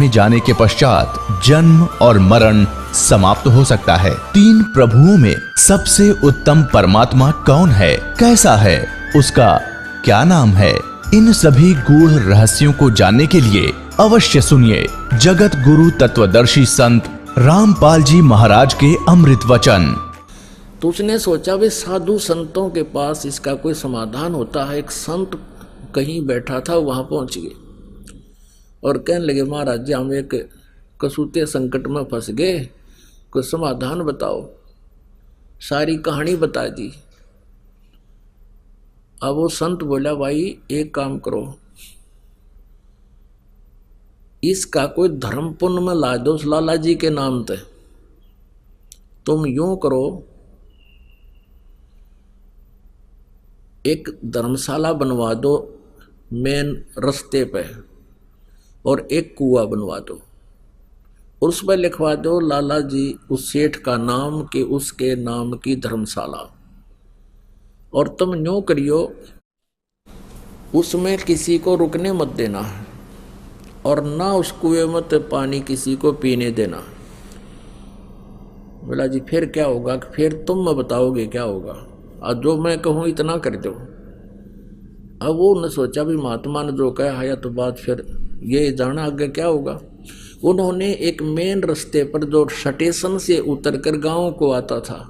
में जाने के पश्चात जन्म और मरण समाप्त हो सकता है। तीन प्रभुओं में सबसे उत्तम परमात्मा कौन है, कैसा है, उसका क्या नाम है? इन सभी गूढ़ रहस्यों को जानने के लिए अवश्य सुनिए जगत गुरु तत्वदर्शी संत रामपाल जी महाराज के अमृत वचन। तो उसने सोचा भी साधु संतों के पास इसका कोई समाधान होता है। एक संत कहीं बैठा था, वहां पहुंच गए और कहने लगे, महाराज जी हम एक कसूते संकट में फंस गए, कोई समाधान बताओ। सारी कहानी बता दी। अब वो संत बोला, भाई एक काम करो, इसका कोई धर्म पुण्य में ला दो लाला जी के नाम पे। तुम यूं करो, एक धर्मशाला बनवा दो मेन रास्ते पे और एक कुआं बनवा दो, उस पर लिखवा दो लाला जी उस सेठ का नाम के उसके नाम की धर्मशाला। और तुम यूं करियो, उसमें किसी को रुकने मत देना और ना उस कुएं में पानी किसी को पीने देना। बोला जी फिर क्या होगा? फिर तुम मैं बताओगे क्या होगा, और जो मैं कहूँ इतना कर दो। अब वो ने सोचा भी महात्मा ने जो कहा है तो बात फिर ये जाना आगे क्या होगा। उन्होंने एक मेन रास्ते पर जो स्टेशन से उतर कर गाँव को आता था,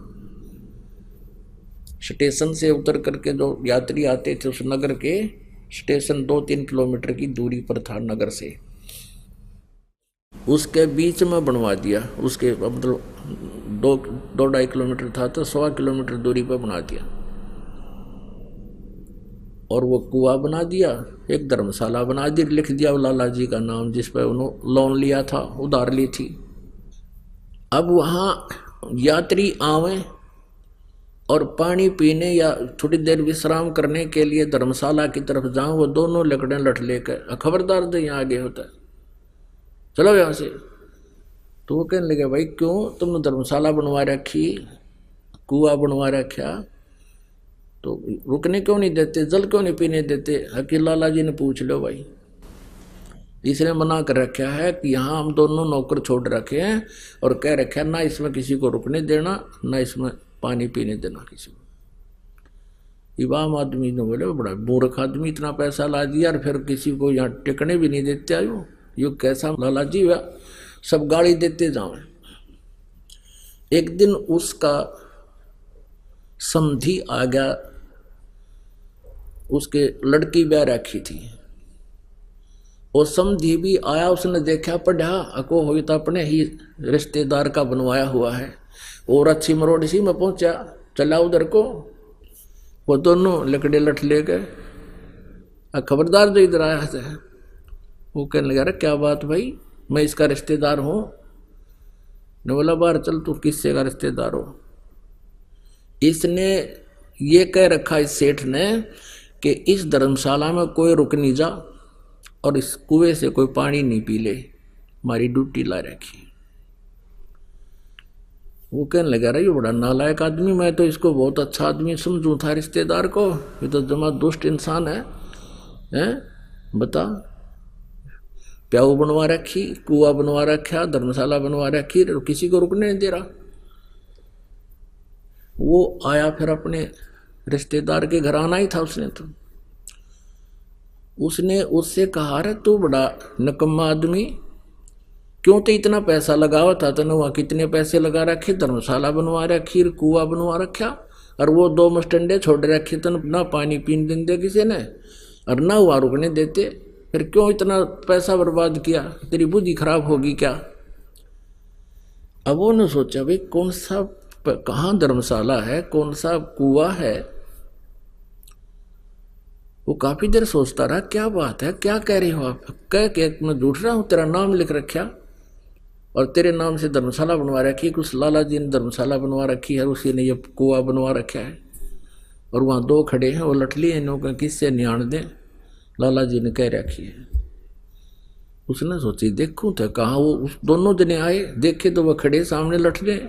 स्टेशन से उतर करके जो यात्री आते थे उस नगर के, स्टेशन 2-3 किलोमीटर की दूरी पर था नगर से, उसके बीच में बनवा दिया। उसके मतलब 2-2.5 किलोमीटर था तो 1.25 किलोमीटर दूरी पर बना दिया और वो कुआं बना दिया, एक धर्मशाला बना दी, लिख दिया लाला जी का नाम जिस पर उन्होंने लोन लिया था, उधार ली थी। अब वहाँ यात्री आवे और पानी पीने या थोड़ी देर विश्राम करने के लिए धर्मशाला की तरफ जाऊं, वो दोनों लकड़े लठ लेकर, खबरदार दे यहाँ आगे होता है, चलो यहाँ से। तो वो कहने लगे, भाई क्यों तुमने धर्मशाला बनवा रखी, कुआं बनवा रखा, तो रुकने क्यों नहीं देते, जल क्यों नहीं पीने देते? हकीम लाला जी ने पूछ लो भाई, इसने मना कर रखा है कि यहाँ हम दोनों नौकर छोड़ रखे हैं और कह रखा है ना इसमें किसी को रुकने देना, ना इसमें पानी पीने देना किसी को। इमाम आदमी ने बोले, बड़ा मूर्ख आदमी, इतना पैसा ला दिया और फिर किसी को यहाँ टिकने भी नहीं देते। आयो यो कैसा लाला जी हुआ, सब गाड़ी देते जाओ। एक दिन उसका समधी आ गया, उसके लड़की ब्याह रखी थी, और समधी भी आया, उसने देखा पढ़ा अको हो तो अपने ही रिश्तेदार का बनवाया हुआ है, और अच्छी मरोड़ सी में पहुंचा, चला उधर को। वो दोनों लकड़े लठ ले गए, खबरदार जो इधर आया है। वो कहने लगा, अरे क्या बात भाई, मैं इसका रिश्तेदार हूँ। ने बोला, बाहर चल, तू किससे का रिश्तेदार हो? इसने ये कह रखा इस सेठ ने कि इस धर्मशाला में कोई रुक नहीं जा और इस कुएं से कोई पानी नहीं पी ले, हमारी ड्यूटी ला रखी। वो कहने लगा, रही बड़ा नालायक आदमी, मैं तो इसको बहुत अच्छा आदमी समझूं था रिश्तेदार को, ये तो जमा दुष्ट इंसान है, हैं? बता, प्याऊ बनवा रखी, कुआं बनवा रखा, धर्मशाला बनवा रखी, किसी को रुकने नहीं दे रहा। वो आया फिर अपने रिश्तेदार के घर आना ही था उसने, तो उसने उससे कहा, अरे तू बड़ा नकम्मा आदमी, क्यों तो इतना पैसा लगावा था, तूने वहाँ कितने पैसे लगा रखे, धर्मशाला बनवा रखी, कुआं बनवा रखा, और वो 2 मस्टंडे छोड़ रखे, तो ना पानी पीने देते किसी ने और ना वहाँ रुकने देते, फिर क्यों इतना पैसा बर्बाद किया, तेरी बुद्धि खराब होगी क्या? अब वो ने सोचा, भाई कौन सा कहाँ धर्मशाला है, कौन सा कुआं है। वो काफी देर सोचता रहा, क्या बात है, क्या कह रही हो आप? कह के मैं झूठ रहा हूँ, तेरा नाम लिख रखा और तेरे नाम से धर्मशाला बनवा रखी, कुछ लाला जी ने धर्मशाला बनवा रखी है, उसी ने ये कुआं बनवा रखा है, और वहाँ 2 खड़े हैं, वो लठली हैं, किससे नियाण दें, लाला जी ने कह रखी है। उसने सोची देखूं तो कहाँ, वो दोनों जने आए, देखे तो वह खड़े सामने लठले।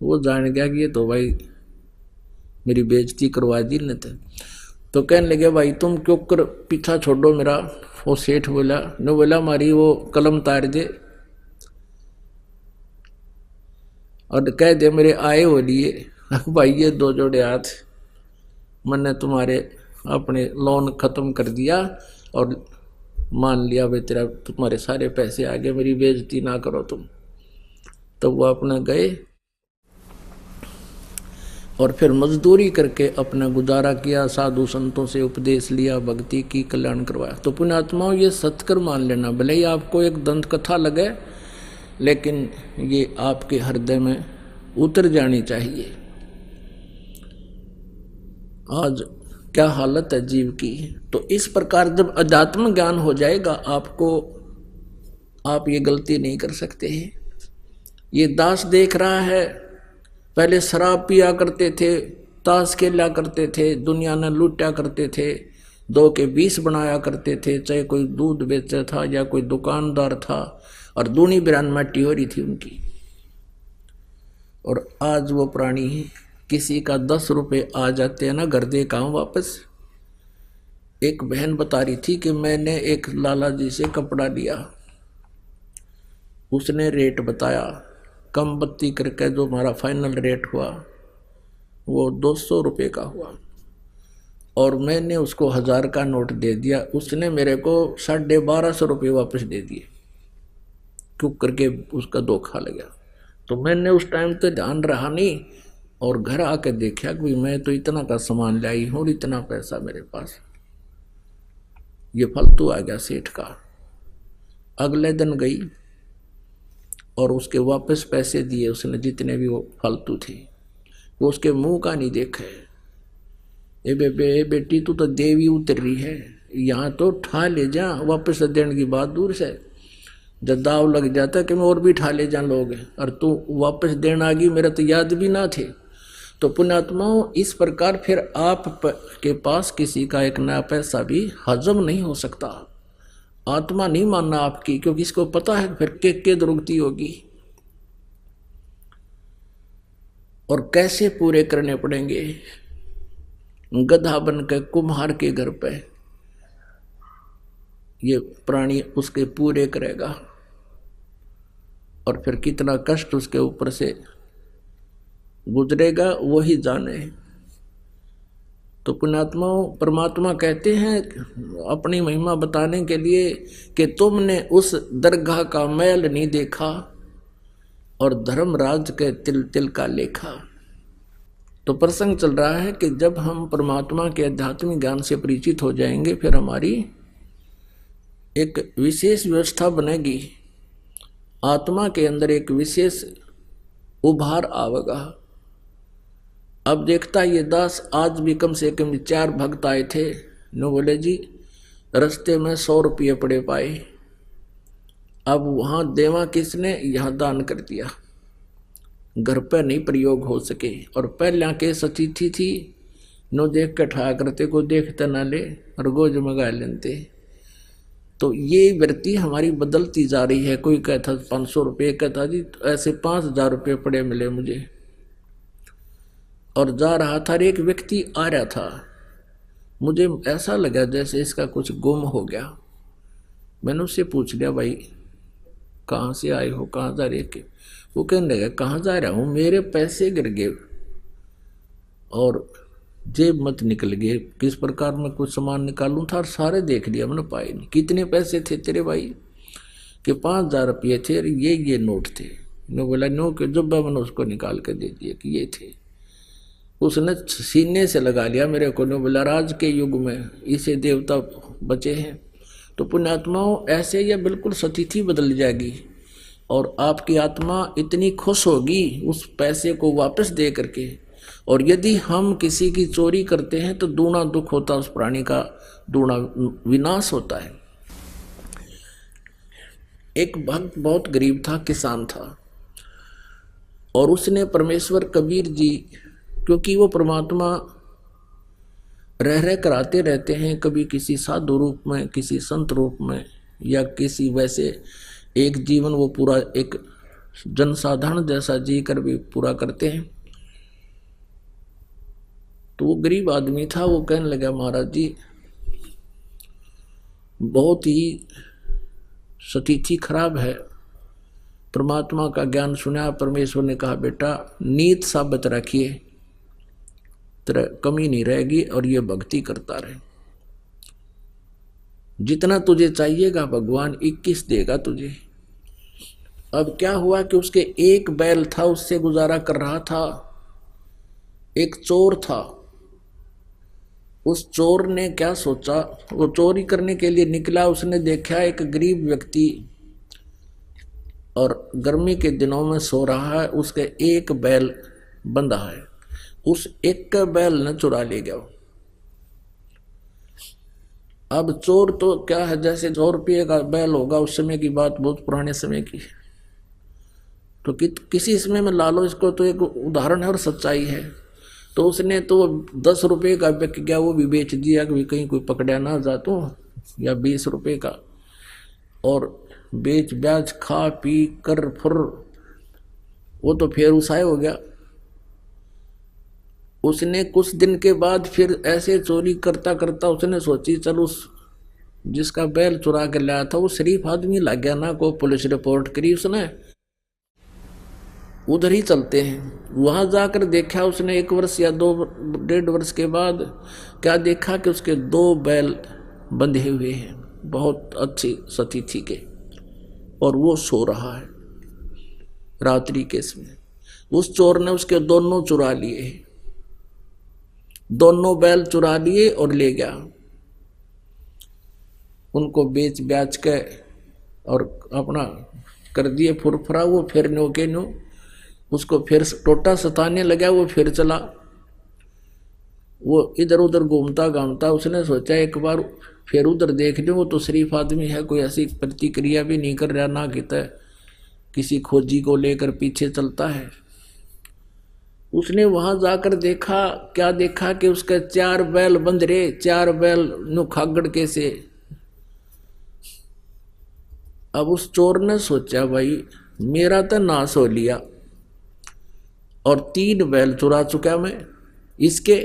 वो जान गया कि ये तो भाई मेरी बेइज्जती करवा दी ने। तो कहने लगे, भाई तुम क्यों कर पीछा छोड़ो मेरा, वो सेठ बोला, ने बोला हमारी वो कलम तार दे और कह दे मेरे आए हो लिए भाई ये 2 जोड़े हाथ, मैंने तुम्हारे अपने लोन खत्म कर दिया और मान लिया भाई तेरा तुम्हारे सारे पैसे आ गए, मेरी बेइज्जती ना करो तुम। तो वो अपना गए और फिर मजदूरी करके अपना गुजारा किया, साधु संतों से उपदेश लिया, भक्ति की, कल्याण करवाया। तो पुण्यात्माओं ये सत्कर मान लेना, भले ही आपको एक दंत कथा लगे लेकिन ये आपके हृदय में उतर जानी चाहिए। आज क्या हालत है जीव की। तो इस प्रकार जब अध्यात्म ज्ञान हो जाएगा आपको, आप ये गलती नहीं कर सकते हैं। ये दास देख रहा है, पहले शराब पिया करते थे, ताश खेला करते थे, दुनिया ने लूटा करते थे, 2 के 20 बनाया करते थे, चाहे कोई दूध बेचा था या कोई दुकानदार था, और दूनी बिरान मट्टी हो रही थी उनकी। और आज वो प्राणी किसी का 10 रुपये आ जाते हैं ना, घर दे काम वापस। एक बहन बता रही थी कि मैंने एक लाला जी से कपड़ा लिया, उसने रेट बताया, कम बत्ती करके जो हमारा फाइनल रेट हुआ वो 200 रुपये का हुआ, और मैंने उसको 1000 का नोट दे दिया, उसने मेरे को 1250 रुपये वापस दे दिए, क्यों करके उसका धोखा लगा। तो मैंने उस टाइम तो ध्यान रहा नहीं, और घर आके देखा कि मैं तो इतना का सामान लाई हूँ और इतना पैसा मेरे पास, ये फालतू आ गया सेठ का। अगले दिन गई और उसके वापस पैसे दिए उसने, जितने भी वो फालतू थे, वो उसके मुंह का नहीं देखे। ए बेटी तू तो देवी उतर रही है, यहाँ तो ठा ले जा, वापस देने की बात दूर से, जब दाव लग जाता कि मैं और भी ठा ले जा लोग, और तू वापस देना आ गई, मेरा तो याद भी ना थे। तो पुण्यात्माओं इस प्रकार फिर आप के पास किसी का एक नया पैसा भी हजम नहीं हो सकता। आत्मा नहीं मानना आपकी, क्योंकि इसको पता है फिर के दुर्गति होगी और कैसे पूरे करने पड़ेंगे। गधा बन के कुम्हार के घर पे ये प्राणी उसके पूरे करेगा, और फिर कितना कष्ट उसके ऊपर से गुजरेगा वही जाने। तो पुण्यात्माओं परमात्मा कहते हैं अपनी महिमा बताने के लिए कि तुमने उस दरगाह का मैल नहीं देखा और धर्मराज के तिल तिल का लेखा। तो प्रसंग चल रहा है कि जब हम परमात्मा के आध्यात्मिक ज्ञान से परिचित हो जाएंगे फिर हमारी एक विशेष व्यवस्था बनेगी, आत्मा के अंदर एक विशेष उभार आवेगा। अब देखता ये दास आज भी कम से कम 4 भक्त आए थे, नो बोले जी रास्ते में 100 रुपये पड़े पाए, अब वहाँ देवा किसने, यहाँ दान कर दिया, घर पर नहीं प्रयोग हो सके। और पहले के सतिथि थी नो देख के ठा करते, को देखते ना ले और गोज मंगा लेते। तो ये वृत्ति हमारी बदलती जा रही है। कोई कहता 500 रुपये, कहता जी ऐसे 5000 रुपये पड़े मिले मुझे, और जा रहा था, एक व्यक्ति आ रहा था, मुझे ऐसा लगा जैसे इसका कुछ गुम हो गया। मैंने उससे पूछ लिया भाई कहाँ से आए हो, कहाँ जा रहे के? वो कहने लगा कहाँ जा रहा हूँ, मेरे पैसे गिर गए और जेब मत निकल गए, किस प्रकार मैं कुछ सामान निकालूं था और सारे देख लिया मैंने, पाए नहीं। कितने पैसे थे तेरे भाई? कि 5000 रुपये थे, ये नोट थे। नो बोला नो के जब मैंने उसको निकाल कर दे दिया कि ये थे। उसने सीने से लगा लिया मेरे को। नो बोला राज के युग में इसे देवता बचे हैं। तो पुण्यात्माओं ऐसे यह बिल्कुल स्थिति बदल जाएगी और आपकी आत्मा इतनी खुश होगी उस पैसे को वापस दे करके। और यदि हम किसी की चोरी करते हैं तो दूना दुख होता, उस प्राणी का दूना विनाश होता है। एक भक्त बहुत गरीब था, किसान था, और उसने परमेश्वर कबीर जी, क्योंकि वो परमात्मा रह कराते रहते हैं, कभी किसी साधु रूप में, किसी संत रूप में, या किसी वैसे एक जीवन वो पूरा एक जनसाधारण जैसा जी कर भी पूरा करते हैं। तो वो गरीब आदमी था, वो कहने लगा महाराज जी बहुत ही स्थिति खराब है। परमात्मा का ज्ञान सुना, परमेश्वर ने कहा बेटा नीत साबित रखिए, तेरा कमी नहीं रहेगी और ये भक्ति करता रहे, जितना तुझे चाहिएगा भगवान 21 देगा तुझे। अब क्या हुआ कि उसके एक बैल था, उससे गुजारा कर रहा था। एक चोर था, उस चोर ने क्या सोचा, वो चोरी करने के लिए निकला। उसने देखा एक गरीब व्यक्ति और गर्मी के दिनों में सो रहा है, उसके एक बैल बंधा है, उस एक का बैल न चुरा ले गया। अब चोर तो क्या है, जैसे 100 रुपये का बैल होगा, उस समय की बात, बहुत पुराने समय की, तो किसी समय में लालो, इसको तो एक उदाहरण है और सच्चाई है। तो उसने तो 10 रुपये का बिक गया, वो भी बेच दिया कि कहीं कोई पकड़ा ना जा तो, या 20 रुपये का, और बेच ब्याज खा पी कर फुर वो तो फिर उसाए हो गया। उसने कुछ दिन के बाद फिर ऐसे चोरी करता करता उसने सोची चल उस जिसका बैल चुरा के लाया था वो शरीफ आदमी लग गया ना, को पुलिस रिपोर्ट करी उसने, उधर ही चलते हैं। वहां जाकर देखा उसने 1 वर्ष या 2-1.5 वर्ष के बाद क्या देखा कि उसके 2 बैल बंधे हुए हैं, बहुत अच्छी स्थिति के, और वो सो रहा है रात्रि के समय। उस चोर ने उसके दोनों चुरा लिए, दोनों बैल चुरा लिए और ले गया, उनको बेच ब्याच के और अपना कर दिए फुरफुरा। वो फिर नो के नो उसको फिर टोटा सताने लगा, वो फिर चला, वो इधर उधर घूमता घामता। उसने सोचा एक बार फिर उधर देख लो, वो तो शरीफ आदमी है, कोई ऐसी प्रतिक्रिया भी नहीं कर रहा, ना कहता किसी खोजी को लेकर पीछे चलता है। उसने वहां जाकर देखा, क्या देखा कि उसके 4 बैल बंध रहे, 4 बैल नु खागड़ के से। अब उस चोर ने सोचा भाई मेरा तो नाश हो लिया और 3 बैल चुरा चुका मैं इसके,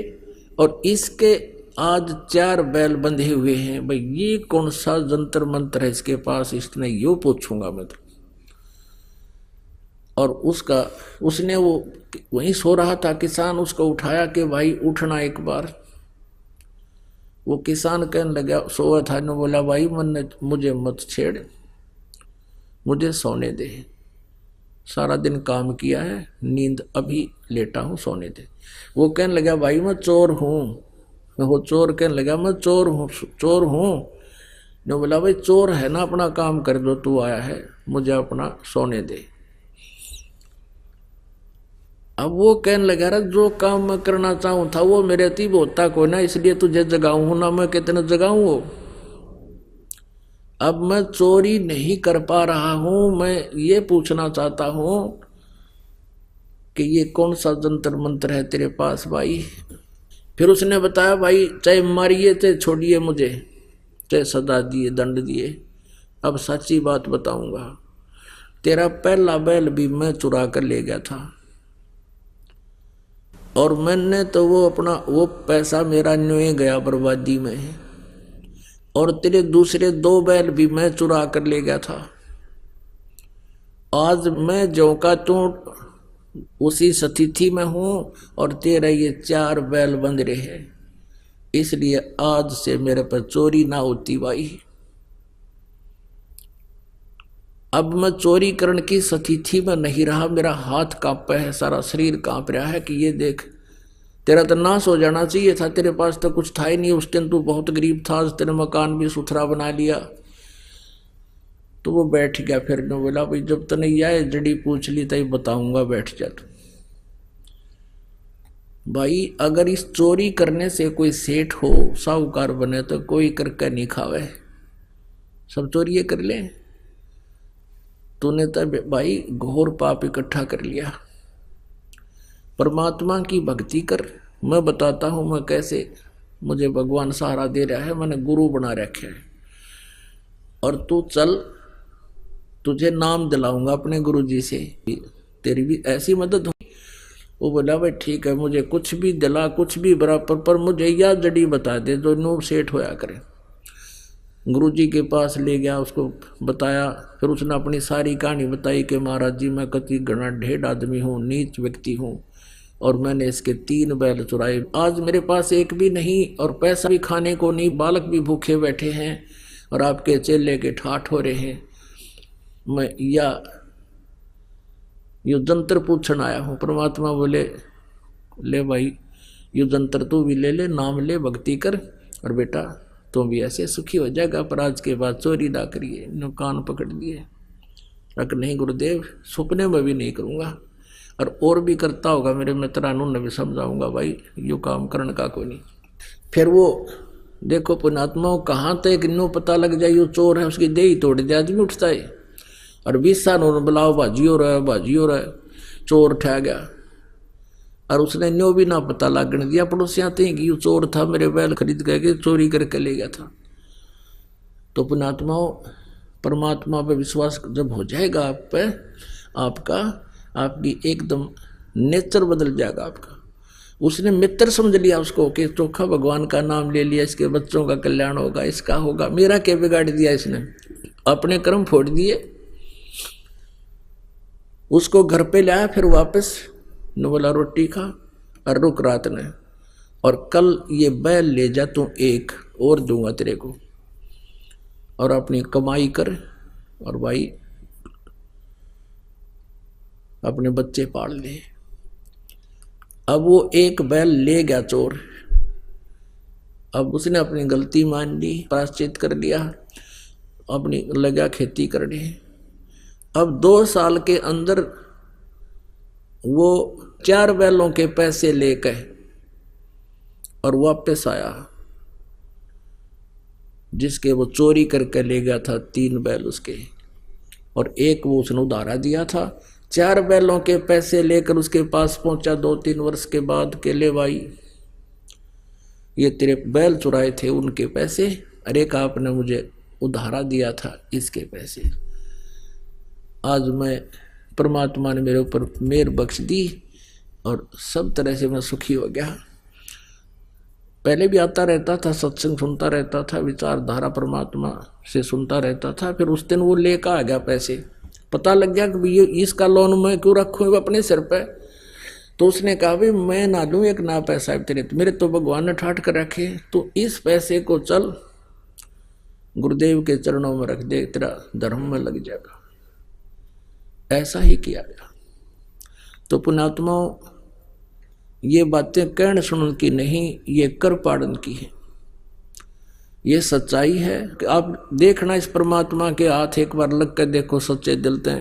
और इसके आज 4 बैल बंधे हुए हैं। भाई ये कौन सा जंतर मंत्र है इसके पास, इसने यो पूछूंगा मैं तो। और उसने वो वहीं सो रहा था किसान, उसको उठाया कि भाई उठना एक बार। वो किसान कहने लगा, सोया था ने बोला भाई मुझे मत छेड़, मुझे सोने दे, सारा दिन काम किया है, नींद अभी लेटा हूँ, सोने दे। वो कहने लगा भाई मैं चोर हूँ। वो चोर कहने लगा मैं चोर हूँ। ने बोला भाई चोर है ना, अपना काम कर दो, तू आया है, मुझे अपना सोने दे। अब वो कहने लगा रहा जो काम मैं करना चाहूँ था वो मेरे अतीब होता कोई ना, इसलिए तुझे जगाऊँ ना, मैं कितने जगाऊँ वो। अब मैं चोरी नहीं कर पा रहा हूँ, मैं ये पूछना चाहता हूँ कि ये कौन सा जंतर मंत्र है तेरे पास भाई। फिर उसने बताया भाई चाहे मारिए चाहे छोड़िए मुझे, चाहे सजा दिए दंड दिए, अब सच्ची बात बताऊंगा, तेरा पहला बैल भी मैं चुरा कर ले गया था, और मैंने तो वो अपना वो पैसा मेरा न्योए गया बर्बादी में, और तेरे दूसरे 2 बैल भी मैं चुरा कर ले गया था। आज मैं जो का तू उसी स्थिति में हूं और तेरा ये 4 बैल बंध रहे हैं, इसलिए आज से मेरे पर चोरी ना होती भाई। अब मैं चोरी करने की स्थिति में नहीं रहा, मेरा हाथ कांप है, सारा शरीर कांप रहा है कि ये देख तेरा तो नाश हो जाना चाहिए था, तेरे पास तो कुछ था ही नहीं, उस दिन तू बहुत गरीब था, आज तेरे मकान भी सुथरा बना लिया। तो वो बैठ गया, फिर ने बोला भाई जब तो नहीं आए जड़ी पूछ ली तभी बताऊंगा, बैठ जा तू। भाई अगर इस चोरी करने से कोई सेठ हो साहूकार बने तो कोई करके नहीं खावे, सब चोरी कर ले। तूने तो भाई घोर पाप इकट्ठा कर लिया। परमात्मा की भक्ति कर, मैं बताता हूं मैं कैसे मुझे भगवान सहारा दे रहा है, मैंने गुरु बना रखे है, और तू चल तुझे नाम दिलाऊंगा अपने गुरु जी से, तेरी भी ऐसी मदद हो। वो बोला भाई ठीक है, मुझे कुछ भी दिला, कुछ भी बराबर, पर मुझे यह जड़ी बता दे जो नूर सेठ होया करे। गुरुजी के पास ले गया, उसको बताया। फिर उसने अपनी सारी कहानी बताई कि महाराज जी मैं कति घना ढेर आदमी हूँ, नीच व्यक्ति हूँ, और मैंने इसके 3 बैल चुराए, आज मेरे पास एक भी नहीं, और पैसा भी खाने को नहीं, बालक भी भूखे बैठे हैं, और आपके चेले के ठाठ हो रहे हैं। मैं यो जंतर पूछन आया हूँ। परमात्मा बोले ले भाई यो जंतर तू भी ले ले, नाम ले, भक्ति कर, और बेटा तुम भी ऐसे सुखी हो जाएगा। पर आज के बाद चोरी ना करिए। इन्होंने कान पकड़ दिए। रख नहीं गुरुदेव, सपने में भी नहीं करूँगा, और भी करता होगा मेरे मित्रानों ने भी समझाऊंगा भाई यो काम करने का कोई नहीं। फिर वो देखो पुण्यात्माओं कहाँ तक इन्हों पता लग जाए यो चोर है, उसकी देही तोड़ दे आदमी उठता है, और 20 साल उन्होंने बुलाओ भाजी हो रहा है, भाजी हो रहा है, चोर ठह गया। और उसने न्यो भी ना पता लगने दिया पड़ोसियाँ थे कि ये चोर था, मेरे बैल खरीद के चोरी करके ले गया था। तो पुण्यात्माओं परमात्मा पे विश्वास जब हो जाएगा आप पे, आपकी एकदम नेचर बदल जाएगा आपका। उसने मित्र समझ लिया उसको कि चोखा भगवान का नाम ले लिया, इसके बच्चों का कल्याण होगा, इसका होगा। मेरा क्या बिगाड़ दिया इसने, अपने कर्म फोड़ दिए। उसको घर पे लाया, फिर वापस न बोला रोटी खा और रुक रात ने, और कल ये बैल ले जा, तू एक और दूंगा तेरे को, और अपनी कमाई कर, और भाई अपने बच्चे पाल ले। अब वो एक बैल ले गया चोर। अब उसने अपनी गलती मान ली, प्रायश्चित कर लिया, अपनी लगा खेती करने। अब 2 साल के अंदर वो 4 बैलों के पैसे लेकर और वापस आया, जिसके वो चोरी करके ले गया था 3 बैल उसके, और एक वो उसने उधारा दिया था। 4 बैलों के पैसे लेकर उसके पास पहुंचा 2-3 वर्ष के बाद के ले भाई ये तेरे बैल चुराए थे उनके पैसे, अरे का आपने मुझे उधारा दिया था इसके पैसे। आज मैं परमात्मा ने मेरे ऊपर मेहर बख्श दी और सब तरह से मैं सुखी हो गया। पहले भी आता रहता था, सत्संग सुनता रहता था, विचारधारा परमात्मा से सुनता रहता था। फिर उस दिन वो लेकर आ गया पैसे, पता लग गया कि ये इसका लोन मैं क्यों रखूँ अपने सिर पे। तो उसने कहा भाई मैं ना लूँ एक ना पैसा है तेरे, मेरे तो भगवान ने ठाट कर रखे, तो इस पैसे को चल गुरुदेव के चरणों में रख दे, तेरा धर्म में लग जाएगा। ऐसा ही किया गया। तो पुण्यात्माओं ये बातें कहने सुनने की नहीं, ये कर पाड़न की है। ये सच्चाई है कि आप देखना इस परमात्मा के हाथ एक बार लग कर देखो सच्चे दिल से।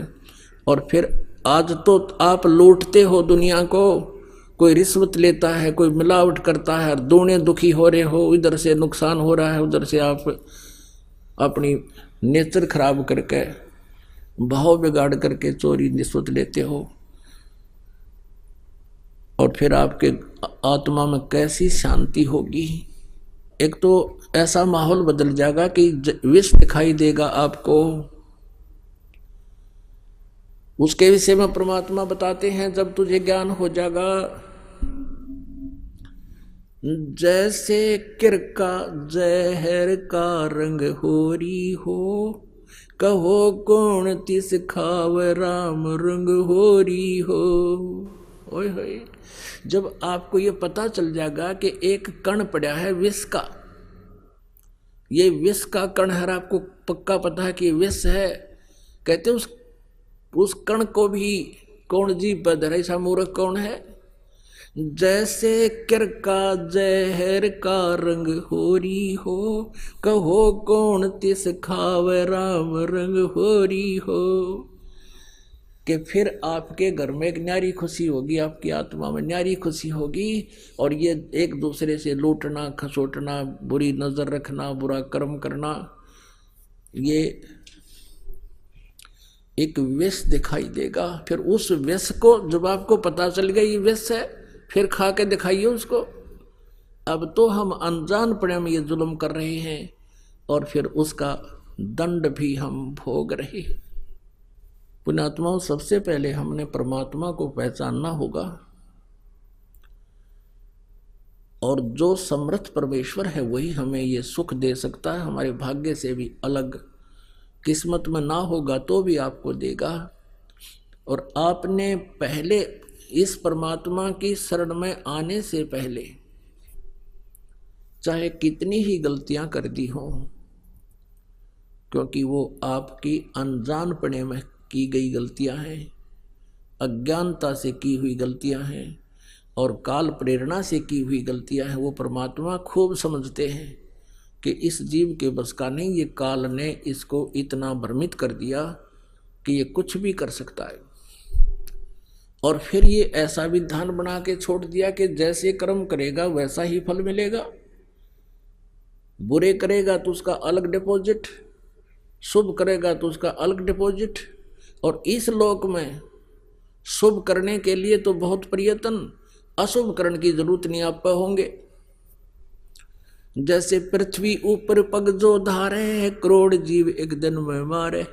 और फिर आज तो आप लूटते हो दुनिया को, कोई रिश्वत लेता है, कोई मिलावट करता है, दोनों दुखी हो रहे हो, इधर से नुकसान हो रहा है, उधर से आप अपनी नेचर खराब करके भाव बिगाड़ करके चोरी रिश्वत लेते हो। और फिर आपके आत्मा में कैसी शांति होगी। एक तो ऐसा माहौल बदल जाएगा कि विष दिखाई देगा आपको। उसके विषय में परमात्मा बताते हैं जब तुझे ज्ञान हो जाएगा, जैसे किरका जहर का रंग होरी हो, कहो कौन तिस खाव राम रंग होरी हो। ओए होए, जब आपको ये पता चल जाएगा कि एक कण पड़ा है विष का, ये विष का कण है, आपको पक्का पता है कि विष है, कहते उस कण को भी कौन जीव पर धरे, ऐसा मूर्ख कौन है। जैसे किरका जहर का रंग होरी हो, कहो कौन तिस खाव राम रंग होरी हो। कि फिर आपके घर में एक न्यारी खुशी होगी, आपकी आत्मा में न्यारी खुशी होगी। और ये एक दूसरे से लूटना खसोटना, बुरी नजर रखना, बुरा कर्म करना, ये एक विष दिखाई देगा। फिर उस विष को जब आपको पता चल गया ये विष है, फिर खा के दिखाइए उसको। अब तो हम अनजान पड़े में ये जुल्म कर रहे हैं और फिर उसका दंड भी हम भोग रहे हैं। पुण्यात्माओं सबसे पहले हमने परमात्मा को पहचानना होगा और जो समर्थ परमेश्वर है वही हमें ये सुख दे सकता है। हमारे भाग्य से भी अलग, किस्मत में ना होगा तो भी आपको देगा। और आपने पहले इस परमात्मा की शरण में आने से पहले चाहे कितनी ही गलतियां कर दी हों, क्योंकि वो आपकी अनजानपने में की गई गलतियां हैं, अज्ञानता से की हुई गलतियां हैं और काल प्रेरणा से की हुई गलतियां हैं, वो परमात्मा खूब समझते हैं कि इस जीव के बस का नहीं, ये काल ने इसको इतना भ्रमित कर दिया कि ये कुछ भी कर सकता है। और फिर ये ऐसा विधान बना के छोड़ दिया कि जैसे कर्म करेगा वैसा ही फल मिलेगा। बुरे करेगा तो उसका अलग डिपॉजिट, शुभ करेगा तो उसका अलग डिपॉजिट। और इस लोक में शुभ करने के लिए तो बहुत प्रयत्न, अशुभ करने की जरूरत नहीं आप पे होंगे। जैसे पृथ्वी ऊपर पग जो धारे, करोड़ जीव एक दिन में मारे।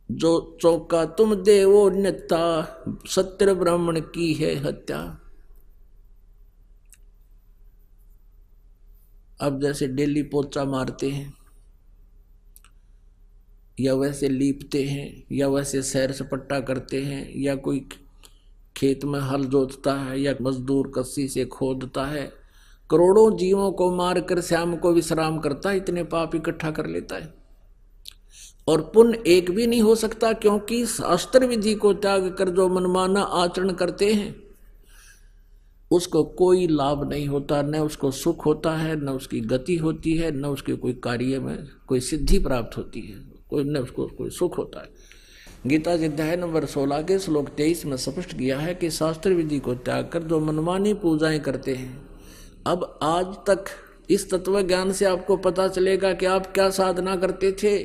जो चौका तुम दे वो नेता, सत्य ब्राह्मण की है हत्या। अब जैसे डेली पोचा मारते हैं या वैसे लीपते हैं या वैसे सैर सपट्टा करते हैं या कोई खेत में हल जोतता है या मजदूर कस्सी से खोदता है, करोड़ों जीवों को मारकर शाम को विश्राम करता है, इतने पाप इकट्ठा कर लेता है। और पुण्य एक भी नहीं हो सकता, क्योंकि शास्त्र विधि को त्याग कर जो मनमाना आचरण करते हैं उसको कोई लाभ नहीं होता, न उसको सुख होता है, न उसकी गति होती है, न उसके कोई कार्य में कोई सिद्धि प्राप्त होती है, कोई न उसको कोई सुख होता है। गीता जी अध्याय नंबर 16 के श्लोक 23 में स्पष्ट किया है कि शास्त्र विधि को त्याग कर जो मनमानी पूजाएं करते हैं। अब आज तक इस तत्व ज्ञान से आपको पता चलेगा कि आप क्या साधना करते थे,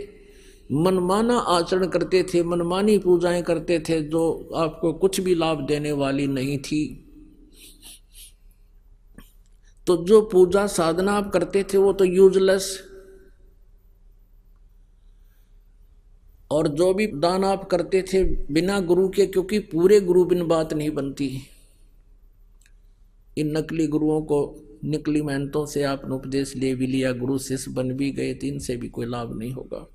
मनमाना आचरण करते थे, मनमानी पूजाएं करते थे जो आपको कुछ भी लाभ देने वाली नहीं थी। तो जो पूजा साधना आप करते थे वो तो यूजलेस, और जो भी दान आप करते थे बिना गुरु के, क्योंकि पूरे गुरु बिन बात नहीं बनती। इन नकली गुरुओं को नकली मेहनतों से आपने उपदेश ले भी लिया, गुरु शिष्य बन भी गए, तो इनसे भी कोई लाभ नहीं होगा।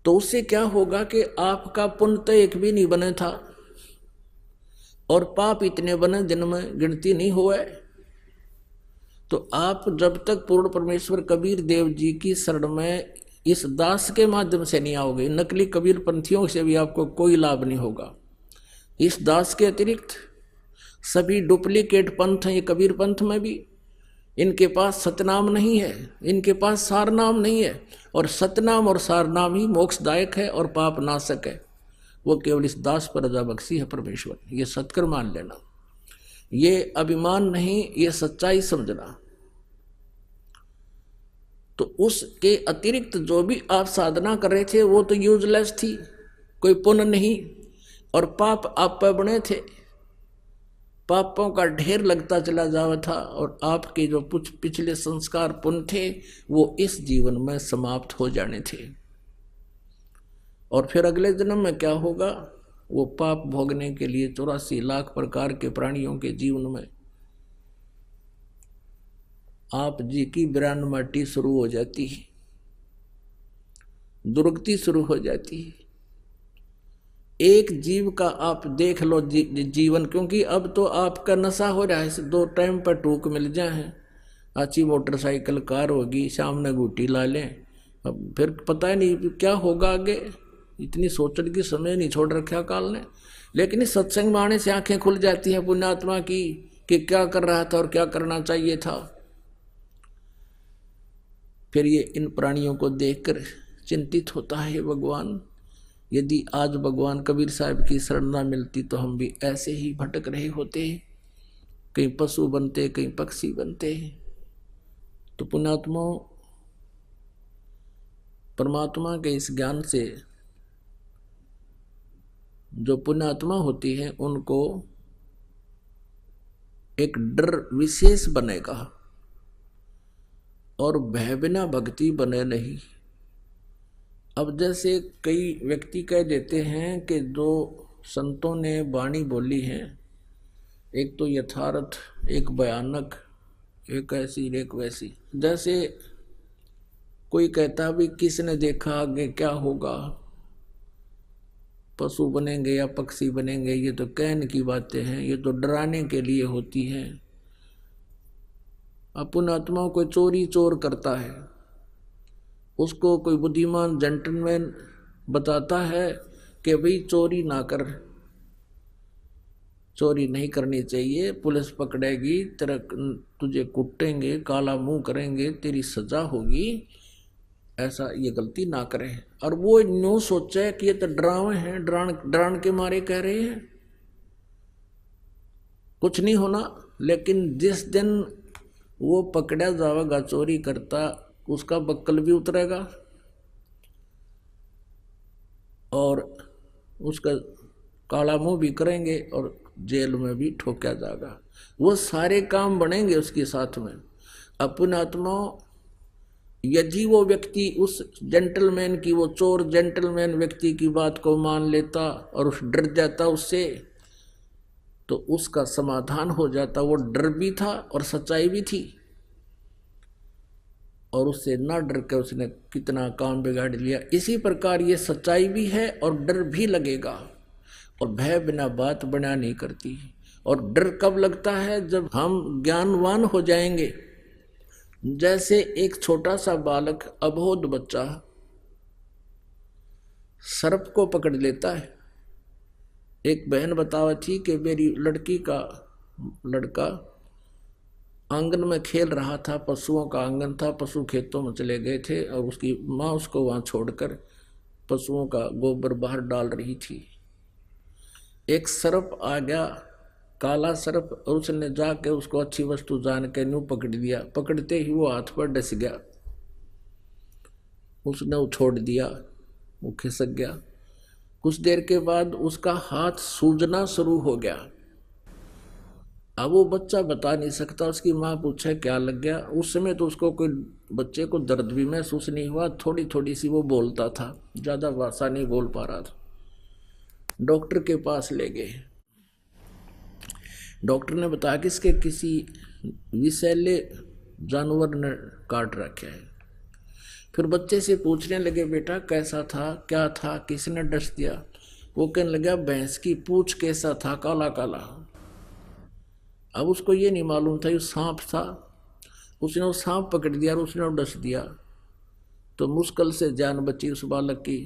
तो उससे क्या होगा कि आपका पुण्य तो एक भी नहीं बने था और पाप इतने बने जिनमें गिनती नहीं हुआ। तो आप जब तक पूर्ण परमेश्वर कबीर देव जी की शरण में इस दास के माध्यम से नहीं आओगे, नकली कबीर पंथियों से भी आपको कोई लाभ नहीं होगा। इस दास के अतिरिक्त सभी डुप्लीकेट पंथ हैं, ये कबीर पंथ में भी इनके पास सतनाम नहीं है, इनके पास सारनाम नहीं है। और सतनाम और सारनाम ही मोक्षदायक है और पाप नाशक है। वो केवल इस दास पर रजा बख्शी है परमेश्वर, ये सत्कर मान लेना, ये अभिमान नहीं, ये सच्चाई समझना। तो उसके अतिरिक्त जो भी आप साधना कर रहे थे वो तो यूजलेस थी, कोई पुण्य नहीं, और पाप आप पर बने थे, पापों का ढेर लगता चला जावा था। और आपके जो कुछ पिछले संस्कार पुण्य थे वो इस जीवन में समाप्त हो जाने थे। और फिर अगले जन्म में क्या होगा, वो पाप भोगने के लिए 84 लाख प्रकार के प्राणियों के जीवन में आप जी की बिरान माटी शुरू हो जाती है, दुर्गति शुरू हो जाती है। एक जीव का आप देख लो जीवन, क्योंकि अब तो आपका नशा हो रहा है, 2 टाइम पर टूक मिल जाए, अच्छी मोटरसाइकिल कार होगी, सामने घूटी ला लें, अब फिर पता ही नहीं क्या होगा आगे। इतनी सोचने की समय नहीं छोड़ रखा काल ने। लेकिन इस सत्संग में आने से आंखें खुल जाती हैं पुण्यात्मा की कि क्या कर रहा था और क्या करना चाहिए था। फिर ये इन प्राणियों को देखकर चिंतित होता है, भगवान यदि आज भगवान कबीर साहब की शरण न मिलती तो हम भी ऐसे ही भटक रहे होते, कहीं पशु बनते कहीं पक्षी बनते। तो पुण्यात्मा परमात्मा के इस ज्ञान से जो पुण्यात्मा होती है उनको एक डर विशेष बनेगा और भय बिना भक्ति बने नहीं। अब जैसे कई व्यक्ति कह देते हैं कि जो संतों ने वाणी बोली है एक तो यथार्थ, एक भयानक, एक ऐसी एक वैसी। जैसे कोई कहता भी किसने देखा आगे क्या होगा, पशु बनेंगे या पक्षी बनेंगे, ये तो कहने की बातें हैं, ये तो डराने के लिए होती हैं। अपन आत्माओं को चोरी चोर करता है, उसको कोई बुद्धिमान जेंटलमैन बताता है कि भाई चोरी ना कर, चोरी नहीं करनी चाहिए, पुलिस पकड़ेगी, तेरा तुझे कुटेंगे, काला मुंह करेंगे, तेरी सजा होगी, ऐसा ये गलती ना करें। और वो न्यू सोचे कि ये तो डरावे हैं, डरान के मारे कह रहे हैं, कुछ नहीं होना। लेकिन जिस दिन वो पकड़ा जाएगा चोरी करता, उसका बक्कल भी उतरेगा और उसका काला मुंह भी करेंगे और जेल में भी ठोका जाएगा। वो सारे काम बनेंगे उसके साथ में। अपन आत्मा यदि वो व्यक्ति उस जेंटलमैन की, वो चोर जेंटलमैन व्यक्ति की बात को मान लेता और उस डर जाता उससे, तो उसका समाधान हो जाता। वो डर भी था और सच्चाई भी थी, और उससे ना डर के उसने कितना काम बिगाड़ लिया। इसी प्रकार ये सच्चाई भी है और डर भी लगेगा, और भय बिना बात बना नहीं करती। और डर कब लगता है? जब हम ज्ञानवान हो जाएंगे। जैसे एक छोटा सा बालक, अबोध बच्चा सर्प को पकड़ लेता है। एक बहन बतावा थी कि मेरी लड़की का लड़का आंगन में खेल रहा था, पशुओं का आंगन था, पशु खेतों में चले गए थे और उसकी माँ उसको वहाँ छोड़कर पशुओं का गोबर बाहर डाल रही थी। एक सर्प आ गया, काला सर्प, और उसने जाके उसको अच्छी वस्तु जान के न्यू पकड़ लिया। पकड़ते ही वो हाथ पर डस गया, उसने वो छोड़ दिया, वो खिसक गया। कुछ देर के बाद उसका हाथ सूजना शुरू हो गया। अब वो बच्चा बता नहीं सकता, उसकी माँ पूछे क्या लग गया। उस समय तो उसको कोई, बच्चे को दर्द भी महसूस नहीं हुआ, थोड़ी थोड़ी सी वो बोलता था, ज़्यादा भाषा नहीं बोल पा रहा था। डॉक्टर के पास ले गए। डॉक्टर ने बताया कि इसके किसी विषैले जानवर ने काट रखे है। फिर बच्चे से पूछने लगे, बेटा कैसा था, क्या था, किसने डस दिया? वो कहने लगा, भैंस की पूंछ कैसा था, काला काला। अब उसको ये नहीं मालूम था ये सांप था। उसने वो सांप पकड़ दिया और उसने वो डस दिया, तो मुश्किल से जान बची उस बालक की।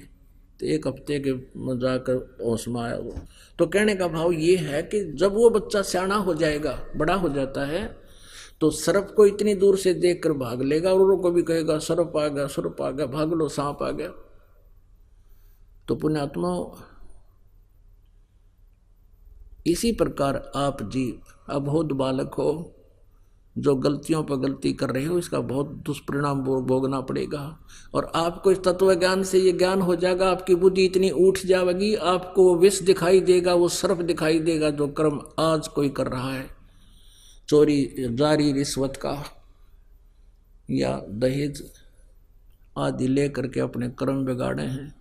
तो एक हफ्ते के में जाकर होश में आया वो। तो कहने का भाव ये है कि जब वो बच्चा सियाना हो जाएगा, बड़ा हो जाता है, तो सर्प को इतनी दूर से देखकर भाग लेगा और औरों को भी कहेगा सर्प आ गया, सर्प आ गया, भाग लो, सांप आ गया। तो पुण्यात्मा, इसी प्रकार आप जीव अबोध बालक हो, जो गलतियों पर गलती कर रहे हो, इसका बहुत दुष्परिणाम भोगना पड़ेगा। और आपको इस तत्व ज्ञान से ये ज्ञान हो जाएगा, आपकी बुद्धि इतनी उठ जाएगी, आपको वो विष दिखाई देगा, वो सर्प दिखाई देगा जो कर्म आज कोई कर रहा है, चोरी, जारी, रिश्वत का या दहेज आदि ले करके अपने कर्म बिगाड़े हैं।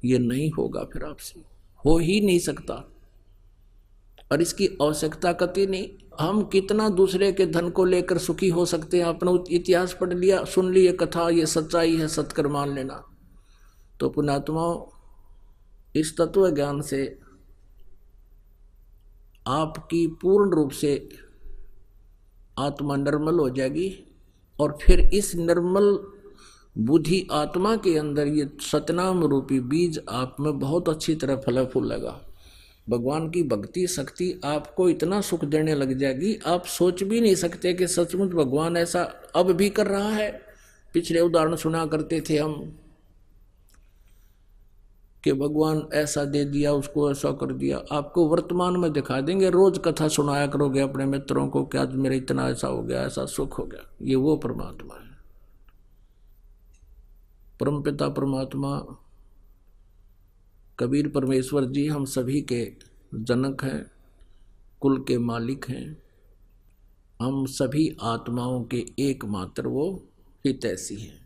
ये नहीं होगा, फिर आपसे हो ही नहीं सकता, और इसकी आवश्यकता कतई नहीं। हम कितना दूसरे के धन को लेकर सुखी हो सकते हैं? अपना इतिहास पढ़ लिया, सुन ली ये कथा, ये सच्चाई है, सत्कर मान लेना। तो पुण्यात्माओं, इस तत्व ज्ञान से आपकी पूर्ण रूप से आत्मा निर्मल हो जाएगी, और फिर इस निर्मल बुद्धि आत्मा के अंदर ये सतनाम रूपी बीज आप में बहुत अच्छी तरह फल फूलेगा। भगवान की भक्ति शक्ति आपको इतना सुख देने लग जाएगी, आप सोच भी नहीं सकते कि सचमुच भगवान ऐसा अब भी कर रहा है। पिछले उदाहरण सुना करते थे हम कि भगवान ऐसा दे दिया, उसको ऐसा कर दिया। आपको वर्तमान में दिखा देंगे, रोज कथा सुनाया करोगे अपने मित्रों को कि आज मेरा इतना ऐसा हो गया, ऐसा सुख हो गया। ये वो परमात्मा है, परमपिता परमात्मा कबीर परमेश्वर जी हम सभी के जनक हैं, कुल के मालिक हैं। हम सभी आत्माओं के एकमात्र वो हितैषी हैं,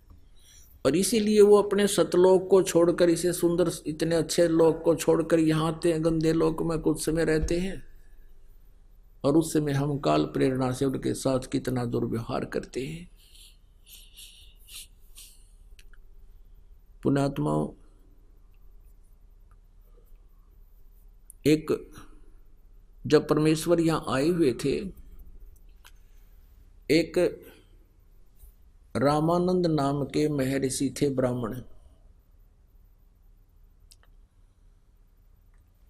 और इसीलिए वो अपने सतलोक को छोड़कर, इसे सुंदर इतने अच्छे लोक को छोड़कर यहाँ आते हैं, गंदे लोक में कुछ समय रहते हैं और उस समय हम काल प्रेरणा से उनके साथ कितना दुर्व्यवहार करते हैं। पुण्यात्माओं, एक जब परमेश्वर यहाँ आए हुए थे, एक रामानंद नाम के महर्षि थे, ब्राह्मण,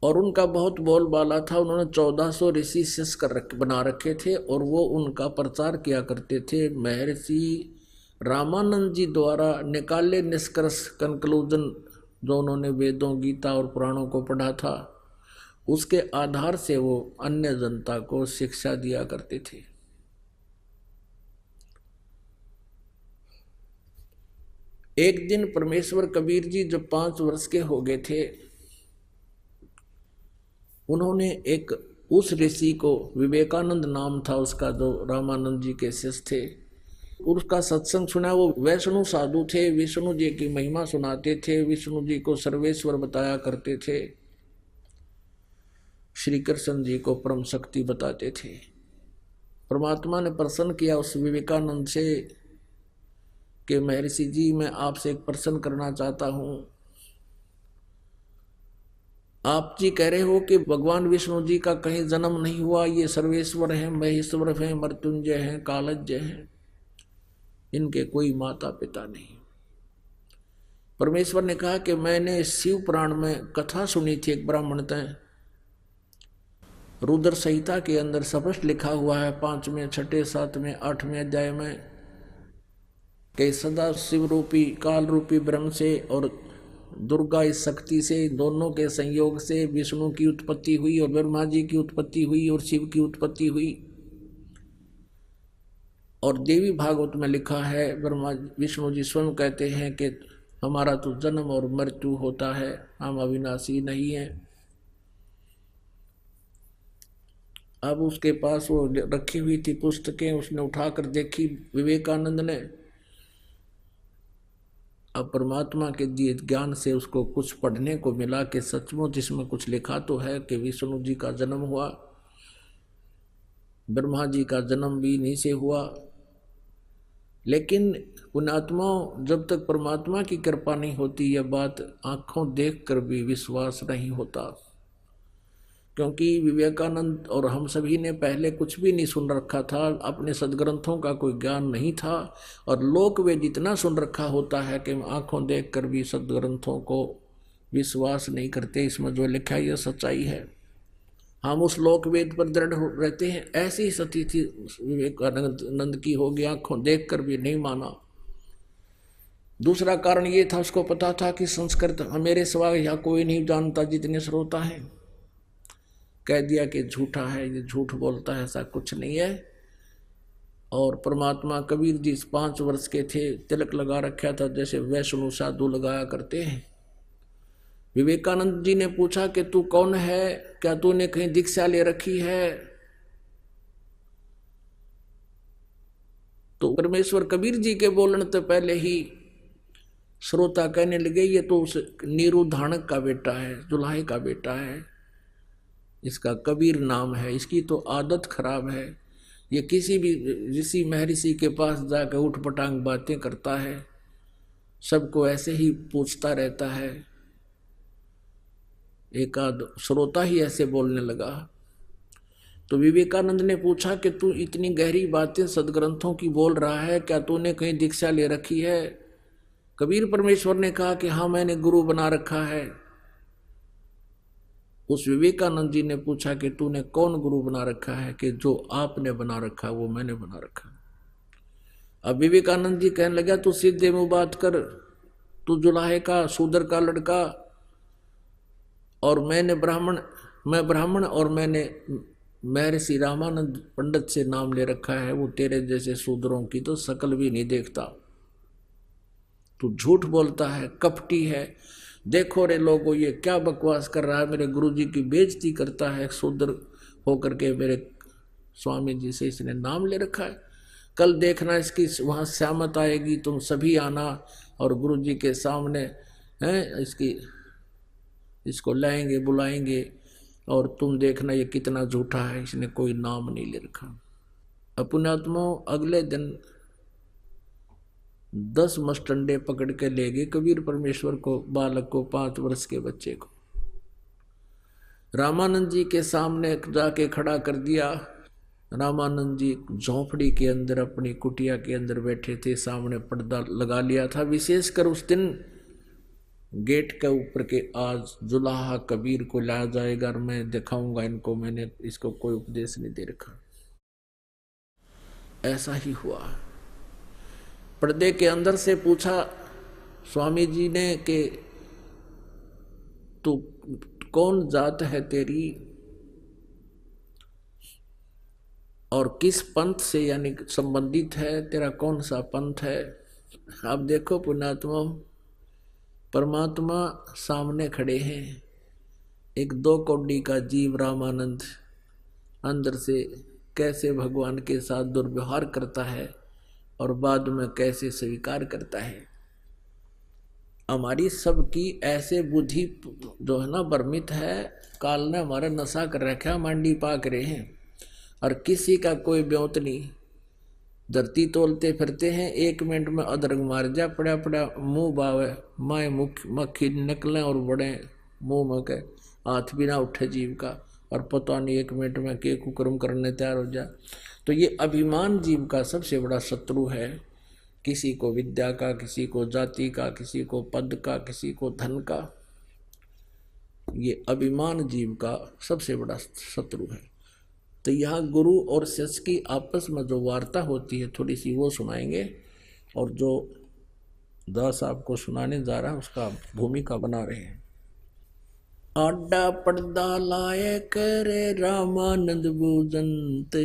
और उनका बहुत बोलबाला था। उन्होंने 1400 ऋषि शिष्य बना रखे थे और वो उनका प्रचार किया करते थे। महर्षि रामानंद जी द्वारा निकाले निष्कर्ष, कंक्लूजन, जो उन्होंने वेदों, गीता और पुराणों को पढ़ा था, उसके आधार से वो अन्य जनता को शिक्षा दिया करते थे। एक दिन परमेश्वर कबीर जी जब 5 वर्ष के हो गए थे, उन्होंने एक उस ऋषि को, विवेकानंद नाम था उसका, जो रामानंद जी के शिष्य थे, उसका सत्संग सुना। वो वैष्णु साधु थे, विष्णु जी की महिमा सुनाते थे, विष्णु जी को सर्वेश्वर बताया करते थे, श्री कृष्ण जी को परम शक्ति बताते थे। परमात्मा ने प्रसन्न किया उस विवेकानंद से कि महर्षि जी, मैं आपसे एक प्रश्न करना चाहता हूं। आप जी कह रहे हो कि भगवान विष्णु जी का कहीं जन्म नहीं हुआ, ये सर्वेश्वर हैं, महेश्वर हैं, मृत्युंजय हैं, कालज्ञ हैं, इनके कोई माता पिता नहीं। परमेश्वर ने कहा कि मैंने शिव पुराण में कथा सुनी थी, एक ब्राह्मण तय रुद्र संहिता के अंदर स्पष्ट लिखा हुआ है, 5वें, 6, 7वें, 8वें अध्याय में, कि सदा शिव रूपी काल रूपी ब्रह्म से और दुर्गा इस शक्ति से, दोनों के संयोग से विष्णु की उत्पत्ति हुई और ब्रह्मा जी की उत्पत्ति हुई और शिव की उत्पत्ति हुई। और देवी भागवत में लिखा है, ब्रह्मा विष्णु जी स्वयं कहते हैं कि हमारा तो जन्म और मृत्यु होता है, हम अविनाशी नहीं हैं। अब उसके पास वो रखी हुई थी पुस्तकें, उसने उठाकर देखी विवेकानंद ने। अब परमात्मा के दिए ज्ञान से उसको कुछ पढ़ने को मिला कि सचमुच इसमें कुछ लिखा तो है कि विष्णु जी का जन्म हुआ, ब्रह्मा जी का जन्म भी इन्हीं से हुआ। लेकिन पुण्यात्मा, जब तक परमात्मा की कृपा नहीं होती, यह बात आंखों देखकर भी विश्वास नहीं होता। क्योंकि विवेकानंद और हम सभी ने पहले कुछ भी नहीं सुन रखा था, अपने सदग्रंथों का कोई ज्ञान नहीं था, और लोक वेद जितना सुन रखा होता है कि आंखों देखकर भी सदग्रंथों को विश्वास नहीं करते। इसमें जो लिखा है यह सच्चाई है, हम उस लोक वेद पर दृढ़ रहते हैं। ऐसी स्थिति विवेकानंद की होगी, आंखों देखकर भी नहीं माना। दूसरा कारण ये था, उसको पता था कि संस्कृत मेरे सिवा यहाँ कोई नहीं जानता जितने श्रोता हैं। कह दिया कि झूठा है, ये झूठ बोलता है, ऐसा कुछ नहीं है। और परमात्मा कबीर जी 5 वर्ष के थे, तिलक लगा रखा था जैसे वैष्णु साधु लगाया करते हैं। विवेकानंद जी ने पूछा कि तू कौन है, क्या तूने कहीं दीक्षा ले रखी है? तो परमेश्वर कबीर जी के बोलने तो पहले ही श्रोता कहने लगे, ये तो उस नीरू धानक का बेटा है, जुलाहे का बेटा है, इसका कबीर नाम है, इसकी तो आदत खराब है, ये किसी भी ऋषि महर्षि के पास जाकर उठपटांग बातें करता है, सबको ऐसे ही पूछता रहता है। एक आध श्रोता ही ऐसे बोलने लगा। तो विवेकानंद ने पूछा कि तू इतनी गहरी बातें सदग्रंथों की बोल रहा है, क्या तूने कहीं दीक्षा ले रखी है? कबीर परमेश्वर ने कहा कि हाँ, मैंने गुरु बना रखा है। उस विवेकानंद जी ने पूछा कि तूने कौन गुरु बना रखा है? कि जो आपने बना रखा वो मैंने बना रखा। अब विवेकानंद जी कहने लगा, तू सीधे मुंह बात कर, तू जुलाहे का शूद्र का लड़का, और मैं ब्राह्मण और मैंने महर्षि रामानंद पंडित से नाम ले रखा है। वो तेरे जैसे शूद्रों की तो शकल भी नहीं देखता, तू झूठ बोलता है, कपटी है। देखो रे लोगों, ये क्या बकवास कर रहा है, मेरे गुरुजी की बेइज्जती करता है, शूद्र होकर के मेरे स्वामी जी से इसने नाम ले रखा है। कल देखना इसकी वहाँ श्यामत आएगी, तुम सभी आना और गुरुजी के सामने हैं इसको लाएंगे, बुलाएंगे, और तुम देखना ये कितना झूठा है, इसने कोई नाम नहीं ले रखा। पुण्यात्मा अगले दिन 10 मस्टंडे पकड़ के ले गए कबीर परमेश्वर को, बालक को, 5 वर्ष के बच्चे को। रामानंद जी के सामने जाके खड़ा कर दिया। रामानंद जी झोंपड़ी के अंदर अपनी कुटिया के अंदर बैठे थे, सामने पर्दा लगा लिया था। विशेषकर उस दिन गेट के ऊपर के आज जुलाहा कबीर को लाया जाएगा और मैं दिखाऊंगा इनको, मैंने इसको कोई उपदेश नहीं दे रखा। ऐसा ही हुआ। पर्दे के अंदर से पूछा स्वामी जी ने कि तू कौन जात है तेरी और किस पंथ से यानी संबंधित है, तेरा कौन सा पंथ है। अब देखो पुण्यात्मा, परमात्मा सामने खड़े हैं। एक 2 कौड़ी का जीव रामानंद अंदर से कैसे भगवान के साथ दुर्व्यवहार करता है और बाद में कैसे स्वीकार करता है। हमारी सबकी ऐसे बुद्धि जो है ना भ्रमित है, काल ने हमारा नशा कर रखा, मांडी पाक रहे हैं और किसी का कोई ब्योत नहीं। धरती तोलते फिरते हैं, 1 मिनट में अदरक मार जा, पड़ा पड़ा मुंह बावे, माए मुख मक्खी निकले और बड़े मुंह में के हाथ भी ना उठे जीव का, और पता नहीं 1 मिनट में के कुकर्म करने तैयार हो जाए। तो ये अभिमान जीव का सबसे बड़ा शत्रु है। किसी को विद्या का, किसी को जाति का, किसी को पद का, किसी को धन का। ये अभिमान जीव का सबसे बड़ा शत्रु है। तो यहाँ गुरु और शिष्य की आपस में जो वार्ता होती है थोड़ी सी वो सुनाएंगे, और जो दास आपको सुनाने जा रहा है उसका भूमिका बना रहे हैं। आडा पर्दा लाए करे रामानंद बूजंत,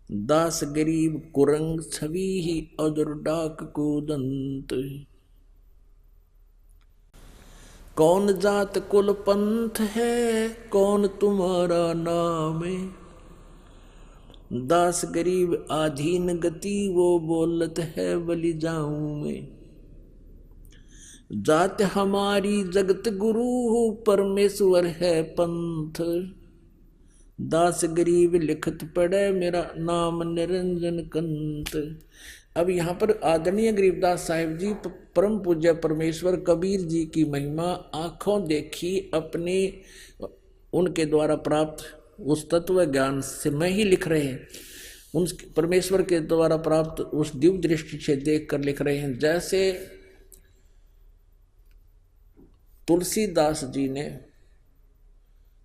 दास गरीब कुरंग छवि ही अदर डाक कूदंत। कौन जात कुल पंथ है, कौन तुम्हारा नाम है, दास गरीब आधीन गति वो बोलत है बलि जाऊं मैं। जात हमारी जगत गुरु परमेश्वर है पंथ, दास गरीब लिखत पढ़े मेरा नाम निरंजन कंत। अब यहाँ पर आदरणीय गरीबदास साहिब जी परम पूज्य परमेश्वर कबीर जी की महिमा आंखों देखी अपने उनके द्वारा प्राप्त उस तत्व ज्ञान से में ही लिख रहे हैं। उन परमेश्वर के द्वारा प्राप्त उस दिव्य दृष्टि से देख कर लिख रहे हैं। जैसे तुलसीदास जी ने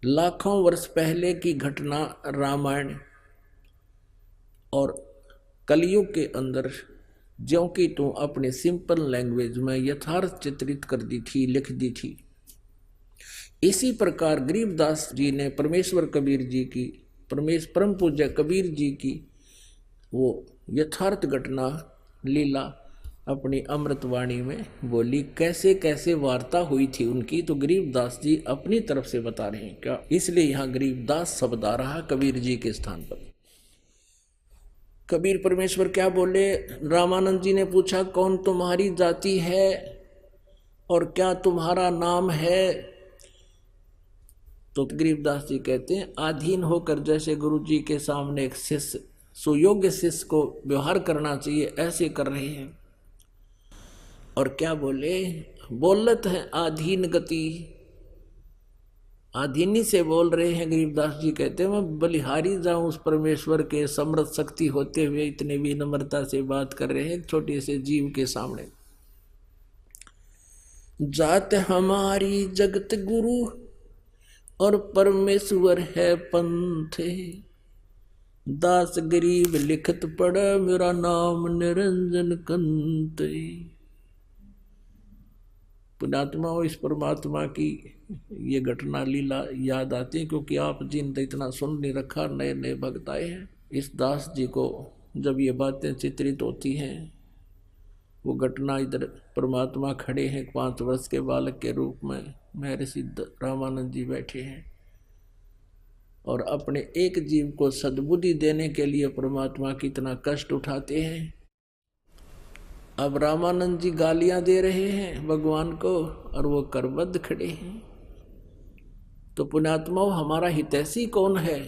लाखों वर्ष पहले की घटना रामायण और कलयुग के अंदर ज्यों की तू अपने सिंपल लैंग्वेज में यथार्थ चित्रित कर दी थी, लिख दी थी। इसी प्रकार गरीबदास जी ने परमेश्वर कबीर जी की, परम पूज्य कबीर जी की वो यथार्थ घटना लीला अपनी अमृतवाणी में बोली। कैसे कैसे वार्ता हुई थी उनकी, तो गरीबदास जी अपनी तरफ से बता रहे हैं क्या, इसलिए यहाँ गरीबदास शब्द आ रहा कबीर जी के स्थान पर। कबीर परमेश्वर क्या बोले, रामानंद जी ने पूछा कौन तुम्हारी जाति है और क्या तुम्हारा नाम है। तो गरीबदास जी कहते हैं आधीन होकर जैसे गुरु जी के सामने एक शिष्य सुयोग्य शिष्य को व्यवहार करना चाहिए ऐसे कर रहे हैं। और क्या बोले, बोलत है आधीन गति, आधीनी से बोल रहे हैं। गरीबदास जी कहते हैं मैं बलिहारी जाऊं उस परमेश्वर के समर्थ शक्ति होते हुए इतने विनम्रता से बात कर रहे हैं छोटे से जीव के सामने। जात हमारी जगत गुरु और परमेश्वर है पंथ, दास गरीब लिखत पढ़ मेरा नाम निरंजन कंत। पुण्यात्मा इस परमात्मा की ये घटना लीला याद आती है, क्योंकि आप जिन इतना सुन नहीं रखा, नए नए भक्त आए हैं। इस दास जी को जब ये बातें चित्रित होती हैं, वो घटना इधर परमात्मा खड़े हैं 5 वर्ष के बालक के रूप में, महर्षि रामानंद जी बैठे हैं और अपने एक जीव को सद्बुद्धि देने के लिए परमात्मा कितना कष्ट उठाते हैं। अब रामानंद जी गालियां दे रहे हैं भगवान को और वो करबद्ध खड़े हैं। तो पुण्यात्माओं, हमारा हितैषी कौन है?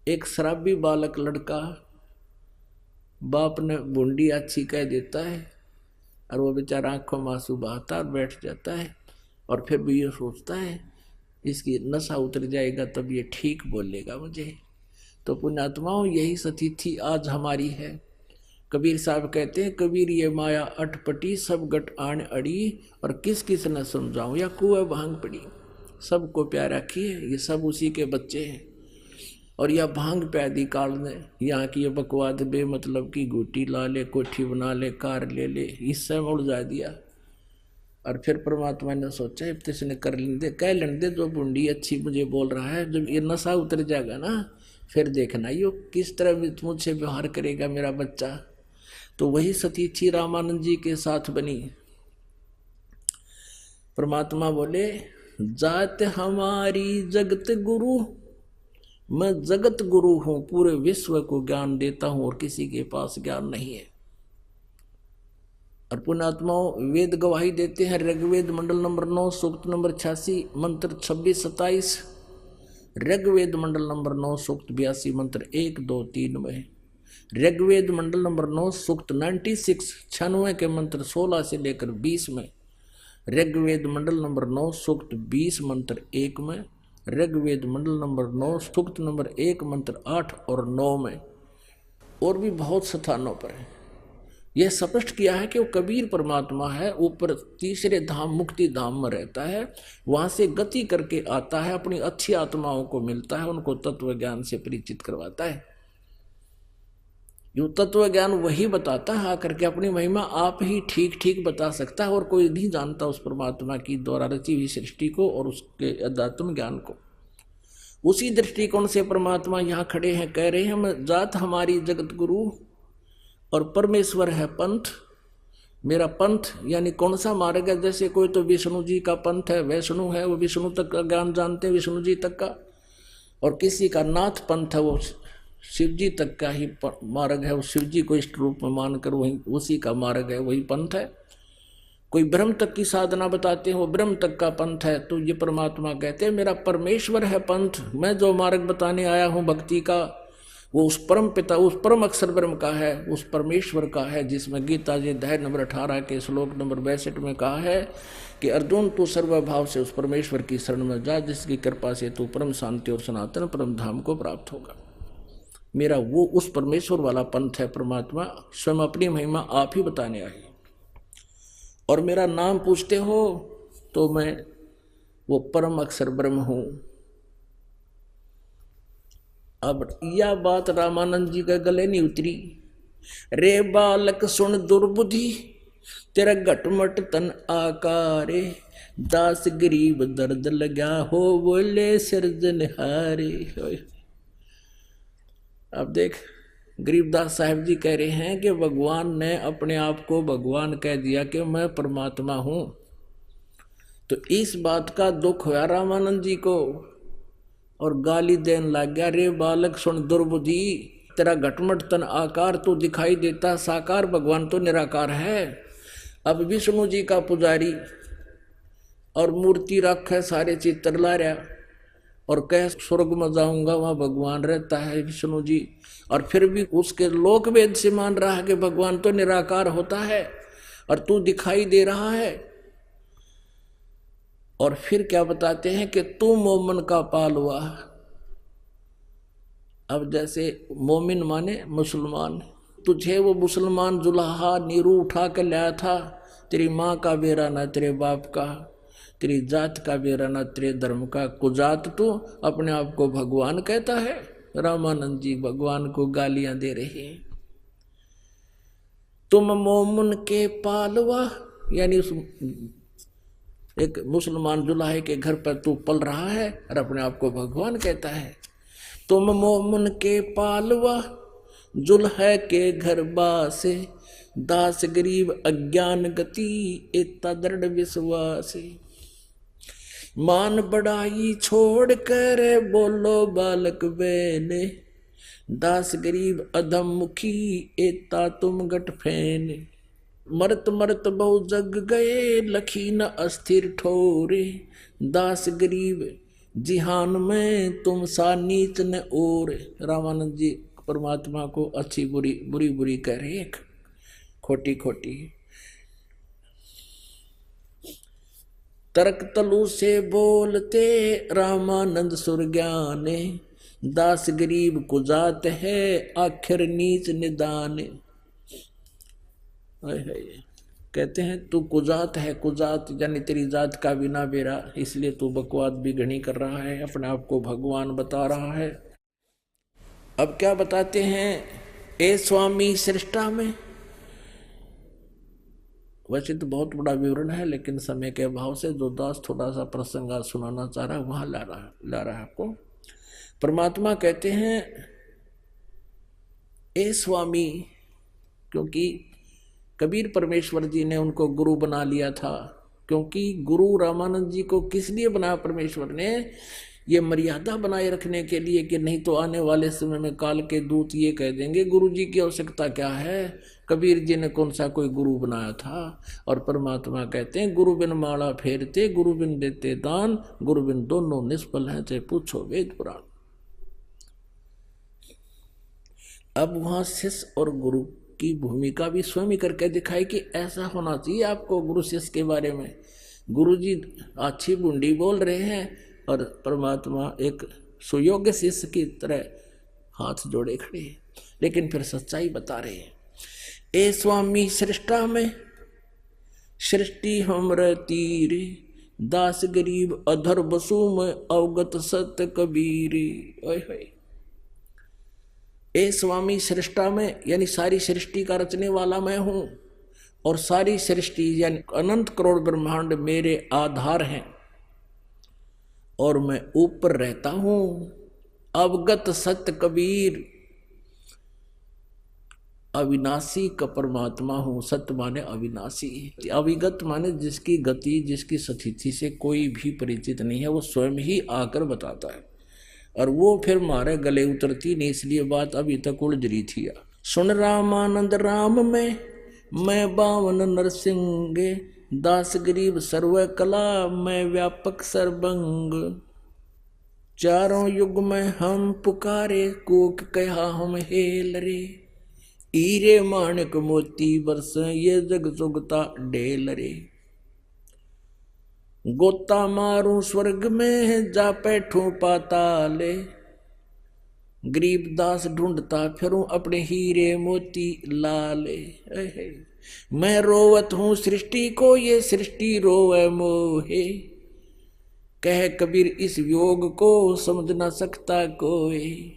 एक शराबी बालक लड़का बाप ने बूंदी अच्छी कह देता है और वो बेचारा आंखों में आंसू बहाता और बैठ जाता है, और फिर भी ये सोचता है इसकी नशा उतर जाएगा तब ये ठीक बोलेगा मुझे। तो पुण्यात्माओं, यही सतिथि आज हमारी है। कबीर साहब कहते हैं, कबीर ये माया अटपटी सब गट आन अड़ी, और किस किस न समझाऊं या कुएं भांग पड़ी। सबको प्यार रखिए, ये सब उसी के बच्चे हैं। और यह भांग पैदी काल ने यहाँ की ये बकवाद बेमतलब की गोटी ला ले, कोठी बना ले, कार ले ले, इससे उलझा दिया। और फिर परमात्मा ने सोचा इसने कर लेंदे, कह लेंदे, जो बूंदी अच्छी मुझे बोल रहा है, जब ये नशा उतर जाएगा ना फिर देखना यो किस तरह मुझसे व्यवहार करेगा मेरा बच्चा। तो वही सतीथी रामानंद जी के साथ बनी। परमात्मा बोले, जात हमारी जगत गुरु, मैं जगत गुरु हूं, पूरे विश्व को ज्ञान देता हूं और किसी के पास ज्ञान नहीं है। और पुण्यात्माओं, वेद गवाही देते हैं। ऋग्वेद मंडल नंबर 9 सूक्त नंबर 86 मंत्र 26-27, ऋग्वेद मंडल नंबर 9 सूक्त 82 मंत्र 1, 2, 3 में, ऋग्वेद मंडल नंबर 9 सूक्त 96 96 के मंत्र 16 से लेकर 20 में, ऋग्वेद मंडल नंबर 9 सूक्त 20 मंत्र 1 में, ऋग्वेद मंडल नंबर 9 सूक्त नंबर 1 मंत्र 8 और 9 में, और भी बहुत स्थानों पर है। यह स्पष्ट किया है कि वो कबीर परमात्मा है, ऊपर तीसरे धाम मुक्ति धाम में रहता है, वहां से गति करके आता है, अपनी अच्छी आत्माओं को मिलता है, उनको तत्व ज्ञान से परिचित करवाता है। जो तत्व ज्ञान वही बताता है आकर के, अपनी महिमा आप ही ठीक ठीक बता सकता है, और कोई नहीं जानता उस परमात्मा की द्वारा रची हुई सृष्टि को और उसके अध्यात्म ज्ञान को। उसी दृष्टिकोण से परमात्मा यहाँ खड़े हैं, कह रहे हैं, जात हमारी जगत गुरु और परमेश्वर है पंथ। मेरा पंथ यानी कौन सा मार्ग है? जैसे कोई तो विष्णु जी का पंथ है, वैष्णु है, वो विष्णु तक का ज्ञान जानते हैं, विष्णु जी तक का, और किसी का नाथ पंथ है, वो शिव जी तक का ही मार्ग है, वो शिव जी को इष्ट रूप में मानकर वही उसी का मार्ग है, वही पंथ है। कोई ब्रह्म तक की साधना बताते हैं, वो ब्रह्म तक का पंथ है। तो ये परमात्मा कहते हैं, मेरा परमेश्वर है पंथ, मैं जो मार्ग बताने आया हूँ भक्ति का, वो उस परम पिता, उस परम अक्षर ब्रह्म का है, उस परमेश्वर का है, जिसमें गीता जी अध्याय नंबर 18 के श्लोक नंबर 62 में कहा है कि अर्जुन तू सर्वभाव से उस परमेश्वर की शरण में जा, जिसकी कृपा से तू परम शांति और सनातन परम धाम को प्राप्त होगा। मेरा वो उस परमेश्वर वाला पंथ है। परमात्मा स्वयं अपनी महिमा आप ही बताने आए। और मेरा नाम पूछते हो तो मैं वो परम अक्षर ब्रह्म हूं। अब यह बात रामानंद जी के गले नहीं उतरी। रे बालक सुन दुर्बुद्धि, तेरा घटमट तन आकारे, दास गरीब दर्द लगा हो बोले सिरजनहारे। अब देख, गरीबदास साहब जी कह रहे हैं कि भगवान ने अपने आप को भगवान कह दिया कि मैं परमात्मा हूं। तो इस बात का दुख हुआ रामानंद जी को और गाली देने लग गया। रे बालक सुन दुर्बुद्धि, तेरा घटमट तन आकार तो दिखाई देता, साकार भगवान तो निराकार है। अब विष्णु जी का पुजारी और मूर्ति रख है, सारे चित्र ला रहा और कह स्वर्ग में जाऊंगा, वहां भगवान रहता है विष्णु जी, और फिर भी उसके लोक वेद से मान रहा है कि भगवान तो निराकार होता है और तू दिखाई दे रहा है। और फिर क्या बताते हैं कि तू मोमन का पालवा। अब जैसे मोमिन माने मुसलमान, तुझे वो मुसलमान जुलाहा नीरू उठा कर लाया था, तेरी माँ का बेरा ना तेरे बाप का, तेरी जात का बेरा ना तेरे धर्म का, कुजात तू अपने आप को भगवान कहता है। रामानंद जी भगवान को गालियां दे रहे हैं। तुम मोमन के पालवा, यानी उस एक मुसलमान जुलाहे के घर पर तू पल रहा है और अपने आप को भगवान कहता है। तुम मोमन के पालवा, जुल्हे के घर बासे, दास गरीब अज्ञान गति, इतना दृढ़ विश्वास। मान बढ़ाई छोड़ कर बोलो बालक बेने, दास गरीब अधम मुखी, इतना तुम गट फैने। मरत मरत बहु जग गए, लखी न अस्थिर ठोरे। दास गरीब जिहान में तुम सा नीच न ओर। रामानंद जी परमात्मा को अच्छी बुरी बुरी बुरी कह रहे, खोटी खोटी। तर्क तलु से बोलते रामानंद सुर ज्ञाने। दास गरीब कुजात है आखिर नीच निदान। कहते हैं तू कुजात है, कुजात यानी तेरी जात का बिना बेरा, इसलिए तू बकवाद भी घनी कर रहा है, अपने आप को भगवान बता रहा है। अब क्या बताते हैं, ए स्वामी सृष्टा में। वैसे तो बहुत बड़ा विवरण है, लेकिन समय के अभाव से जो दास थोड़ा सा प्रसंग आज सुनाना चाह रहा है वहां ला रहा है आपको। परमात्मा कहते हैं ए स्वामी, क्योंकि कबीर परमेश्वर जी ने उनको गुरु बना लिया था। क्योंकि गुरु रामानंद जी को किस लिए बनाया परमेश्वर ने, ये मर्यादा बनाए रखने के लिए कि नहीं तो आने वाले समय में काल के दूत ये कह देंगे गुरु जी की आवश्यकता क्या है, कबीर जी ने कौन सा कोई गुरु बनाया था। और परमात्मा कहते हैं गुरु बिन माला फेरते, गुरु बिन देते दान, गुरु बिन दोनों निष्फल हैं, चाहे पूछो वेद पुराण। अब वहां शिष्य और गुरु की भूमिका भी स्वयं ही करके दिखाई कि ऐसा होना चाहिए आपको गुरु शिष्य के बारे में। गुरु जी अच्छी बूंदी बोल रहे हैं और परमात्मा एक सुयोग्य शिष्य की तरह हाथ जोड़े खड़े हैं, लेकिन फिर सच्चाई बता रहे हैं। ए स्वामी सृष्टा में सृष्टि हमर तीर, दास गरीब अधर बसु में अवगत सत्य कबीर। ए स्वामी सृष्टा में यानी सारी सृष्टि का रचने वाला मैं हूं, और सारी सृष्टि यानी अनंत करोड़ ब्रह्मांड मेरे आधार हैं, और मैं ऊपर रहता हूं। अवगत सत्य कबीर, अविनाशी का परमात्मा हूं। सत्य माने अविनाशी, अविगत माने जिसकी गति जिसकी स्थिति से कोई भी परिचित नहीं है, वो स्वयं ही आकर बताता है, और वो फिर मारे गले उतरती नहीं, इसलिए बात अभी तक उलझ रही थी। सुन रामानंद राम में मैं बावन नरसिंह, दास गरीब सर्व कला मैं व्यापक सर्वंग। चारों युग में हम पुकारे, कोक कहा हम हेल रे। हीरे माणिक मोती बरस ये जग जुगता ढेल रे। गोता मारूं स्वर्ग में जा बैठूं पाताले, गरीब दास ढूंढता फिरूं अपने हीरे मोती लाले। मैं रोवत हूं सृष्टि को ये सृष्टि रोवे मोहे, कह कबीर इस वियोग को समझ ना सकता कोई।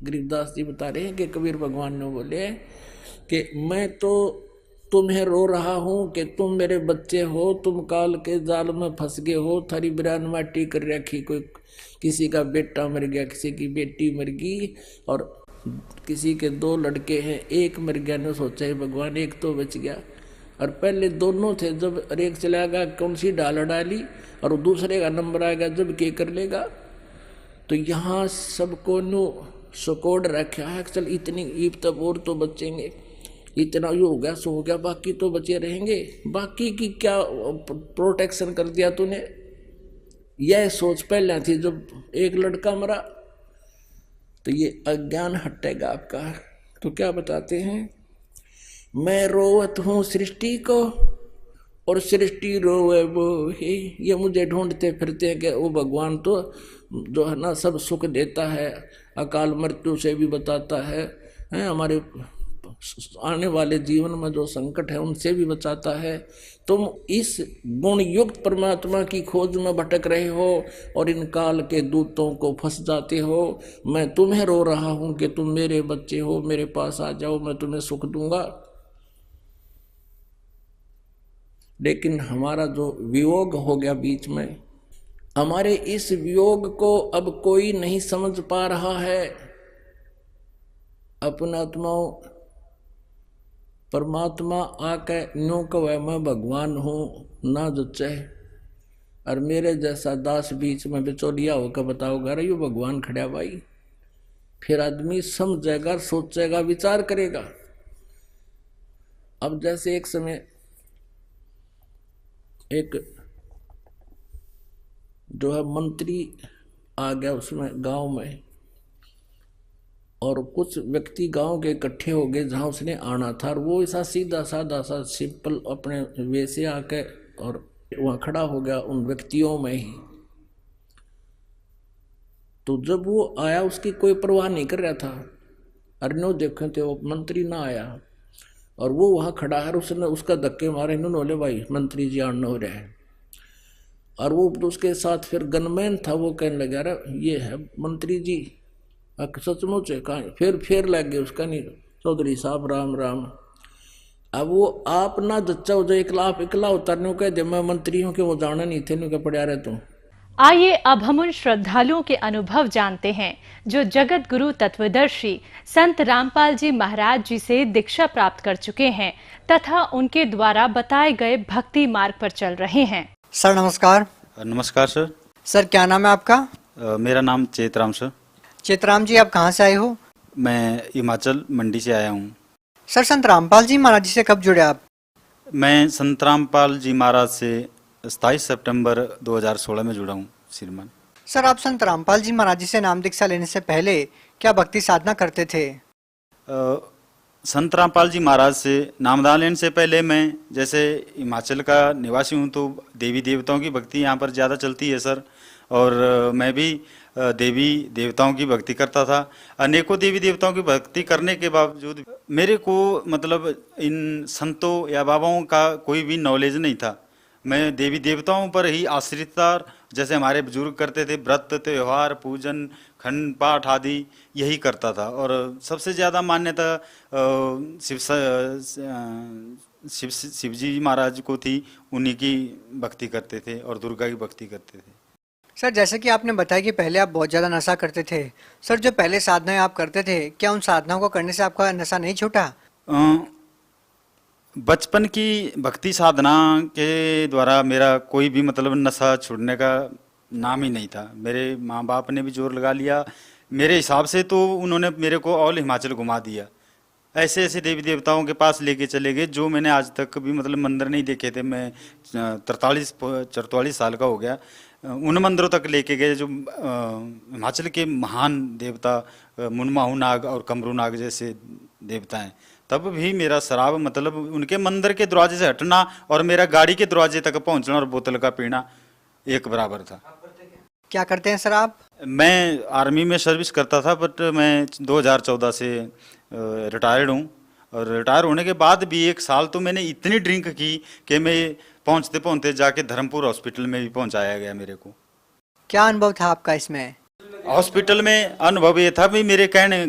गरीबदास जी बता रहे हैं कि कबीर भगवान ने बोले कि मैं तो तुम्हें रो रहा हूं कि तुम मेरे बच्चे हो, तुम काल के जाल में फंस गए हो, थारी बिरान माटी कर रखी, कोई किसी का बेटा मर गया, किसी की बेटी मर गई, और किसी के 2 लड़के हैं, एक मर गया, ने सोचा है भगवान एक तो बच गया, और पहले दोनों थे, जब एक चला गया कौन सी डाल डाली, और दूसरे का नंबर आएगा जब के कर लेगा। तो यहाँ सबको नो सकोड़ रखा है, चल इतनी ईब तब और तो बचेंगे, इतना यो हो गया सो हो गया, बाकी तो बचे रहेंगे, बाकी की क्या प्रोटेक्शन कर दिया तूने। यह सोच पहले थी, जब एक लड़का मरा तो ये अज्ञान हटेगा आपका। तो क्या बताते हैं, मैं रोवत हूँ सृष्टि को और सृष्टि रोवे वो ही। ये मुझे ढूंढते फिरते हैं कि वो भगवान तो जो है ना सब सुख देता है, अकाल मृत्यु से भी बताता है, हमारे आने वाले जीवन में जो संकट है उनसे भी बचाता है। तुम इस गुण युक्त परमात्मा की खोज में भटक रहे हो और इन काल के दूतों को फंस जाते हो। मैं तुम्हें रो रहा हूं कि तुम मेरे बच्चे हो, मेरे पास आ जाओ, मैं तुम्हें सुख दूंगा। लेकिन हमारा जो वियोग हो गया बीच में, हमारे इस वियोग को अब कोई नहीं समझ पा रहा है। अपना आत्माओं परमात्मा आके न्यों कहे मैं भगवान हूँ ना जचे, और मेरे जैसा दास बीच में बिचौलिया होकर बताओगा अरे यो भगवान खड़ा भाई, फिर आदमी समझेगा, सोचेगा, विचार करेगा। अब जैसे एक समय एक जो है मंत्री आ गया उसमें गांव में, और कुछ व्यक्ति गांव के इकट्ठे हो गए जहां उसने आना था, और वो ऐसा सीधा साधा सा सिंपल अपने वे से आके और वहां खड़ा हो गया उन व्यक्तियों में ही। तो जब वो आया उसकी कोई परवाह नहीं कर रहा था, अरनो देखे थे वो मंत्री ना आया और वो वहां खड़ा है, उसने उसका धक्के मारे, इन्होंने बोले भाई मंत्री जी आना हो रहा है। और वो उसके साथ फिर गनमैन था, वो कहने लगा अरे ये है मंत्री जी, सचमुच है कहाँ, फिर लग गए उसका, नहीं चौधरी साहब राम राम। अब वो आप ना जच्चा हो जाए, इकला उतरने को कह दे मैं मंत्री हूँ कि वो जाना नहीं थे, नहीं पड़े रहे तुम। आइए अब हम उन श्रद्धालुओं के अनुभव जानते हैं जो जगत गुरु तत्वदर्शी संत रामपाल जी महाराज जी से दीक्षा प्राप्त कर चुके हैं तथा उनके द्वारा बताए गए भक्ति मार्ग पर चल रहे हैं। सर नमस्कार। नमस्कार सर। सर क्या नाम है आपका? मेरा नाम चेतराम सर। चेतराम जी आप कहाँ से आए हो? मैं हिमाचल मंडी से आया हूँ। सर संत रामपाल जी महाराज जी से कब जुड़े आप? मैं संत रामपाल जी महाराज से 27 सितंबर 2016 में जुड़ा हूँ श्रीमान। सर आप संत रामपाल जी महाराज जी से नाम दीक्षा लेने से पहले क्या भक्ति साधना करते थे? संत रामपाल जी महाराज से नामदान लेने से पहले मैं जैसे हिमाचल का निवासी हूँ तो देवी देवताओं की भक्ति यहाँ पर ज़्यादा चलती है सर, और मैं भी देवी देवताओं की भक्ति करता था। अनेकों देवी देवताओं की भक्ति करने के बावजूद मेरे को मतलब इन संतों या बाबाओं का कोई भी नॉलेज नहीं था। मैं देवी देवताओं पर ही आश्रित था, जैसे हमारे बुजुर्ग करते थे, व्रत त्योहार पूजन खंड पाठ आदि यही करता था। और सबसे ज़्यादा मान्यता शिव जी महाराज को थी, उन्हीं की भक्ति करते थे और दुर्गा की भक्ति करते थे। सर जैसे कि आपने बताया कि पहले आप बहुत ज़्यादा नशा करते थे, सर जो पहले साधनाएं आप करते थे क्या उन साधनाओं को करने से आपका नशा नहीं छूटा? बचपन की भक्ति साधना के द्वारा मेरा कोई भी मतलब नशा छूटने का नाम ही नहीं था। मेरे माँ बाप ने भी जोर लगा लिया, मेरे हिसाब से तो उन्होंने मेरे को ऑल हिमाचल घुमा दिया। ऐसे ऐसे देवी देवताओं के पास लेके चले गए जो मैंने आज तक भी मतलब मंदिर नहीं देखे थे। मैं 43 साल का हो गया, उन मंदिरों तक लेके गए जो हिमाचल के महान देवता मुनमाहू नाग और कमरू नाग जैसे देवता हैं। तब भी मेरा शराब मतलब उनके मंदिर के दरवाजे से हटना और मेरा गाड़ी के दरवाजे तक पहुंचना और बोतल का पीना एक बराबर था। क्या करते हैं सर आप? मैं आर्मी में सर्विस करता था, बट मैं 2014 से रिटायर्ड हूँ। और रिटायर होने के बाद भी 1 साल तो मैंने इतनी ड्रिंक की कि मैं पहुँचते पहुँचते जाके धर्मपुर हॉस्पिटल में भी पहुँचाया गया मेरे को। क्या अनुभव था आपका इसमें? हॉस्पिटल में अनुभव ये था भी मेरे कहने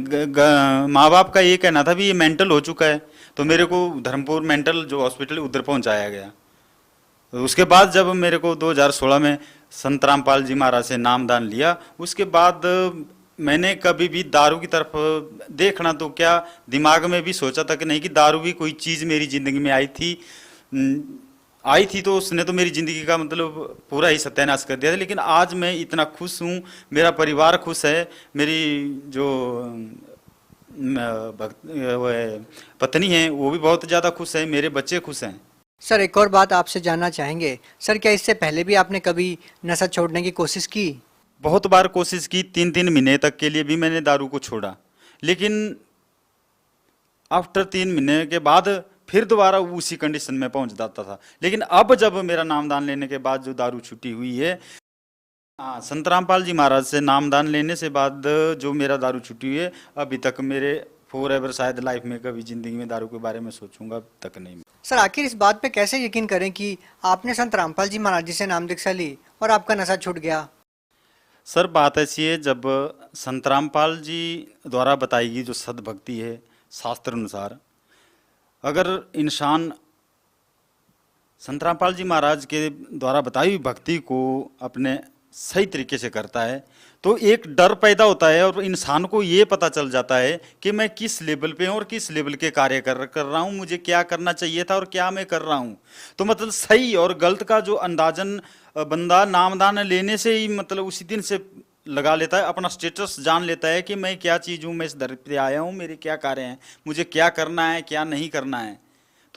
माँ बाप का ये कहना था भी ये मेंटल हो चुका है, तो मेरे को धर्मपुर मेंटल जो हॉस्पिटल उधर पहुँचाया गया। उसके बाद जब मेरे को 2016 में संत रामपाल जी महाराज से नामदान लिया, उसके बाद मैंने कभी भी दारू की तरफ देखना तो क्या दिमाग में भी सोचा था कि नहीं कि दारू भी कोई चीज़ मेरी ज़िंदगी में आई थी तो उसने तो मेरी ज़िंदगी का मतलब पूरा ही सत्यानाश कर दिया था। लेकिन आज मैं इतना खुश हूँ, मेरा परिवार खुश है, मेरी जो पत्नी है वो भी बहुत ज़्यादा खुश है, मेरे बच्चे खुश हैं। सर एक और बात आपसे जानना चाहेंगे, सर क्या इससे पहले भी आपने कभी नशा छोड़ने की कोशिश की? बहुत बार कोशिश की, 3 महीने तक के लिए भी मैंने दारू को छोड़ा, लेकिन आफ्टर 3 महीने के बाद फिर दोबारा उसी कंडीशन में पहुंच जाता था। लेकिन अब जब मेरा नामदान लेने के बाद जो दारू छुट्टी हुई है, हाँ, संत रामपाल जी महाराज से नामदान लेने से बाद जो मेरा दारू छुट्टी हुई है, अभी तक मेरे फॉर एवर शायद लाइफ में कभी जिंदगी में दारू के बारे में सोचूंगा तक नहीं। सर आखिर इस बात पे कैसे यकीन करें कि आपने संत रामपाल जी महाराज जी से नाम दीक्षा ली और आपका नशा छूट गया? सर बात ऐसी है, जब संत रामपाल जी द्वारा बताई गई जो सद्भक्ति है शास्त्र अनुसार, अगर इंसान संत रामपाल जी महाराज के द्वारा बताई हुई भक्ति को अपने सही तरीके से करता है तो एक डर पैदा होता है और इंसान को ये पता चल जाता है कि मैं किस लेवल पे हूँ और किस लेवल के कार्य कर रहा हूँ, मुझे क्या करना चाहिए था और क्या मैं कर रहा हूँ। तो मतलब सही और गलत का जो अंदाजन बंदा नामदान लेने से ही मतलब उसी दिन से लगा लेता है, अपना स्टेटस जान लेता है कि मैं क्या चीज़ हूँ, मैं इस धरती पे आया हूँ, मेरे क्या कार्य हैं, मुझे क्या करना है क्या नहीं करना है।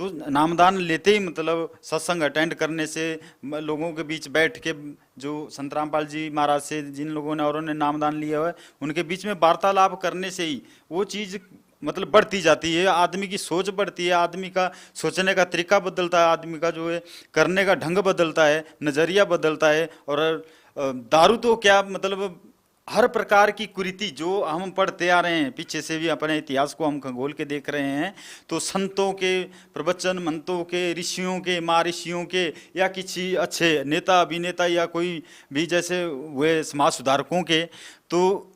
तो नामदान लेते ही मतलब सत्संग अटेंड करने से, लोगों के बीच बैठ के जो संत रामपाल जी महाराज से जिन लोगों ने औरों ने नामदान लिया है उनके बीच में वार्तालाप करने से ही वो चीज़ मतलब बढ़ती जाती है, आदमी की सोच बढ़ती है, आदमी का सोचने का तरीका बदलता है, आदमी का जो है करने का ढंग बदलता है, नज़रिया बदलता है। और दारू तो क्या मतलब हर प्रकार की कुरीति जो हम पढ़ते आ रहे हैं, पीछे से भी अपने इतिहास को हम खंगोल के देख रहे हैं, तो संतों के प्रवचन, मंतों के, ऋषियों के, महर्षियों के या किसी अच्छे नेता अभिनेता या कोई भी जैसे हुए समाज सुधारकों के, तो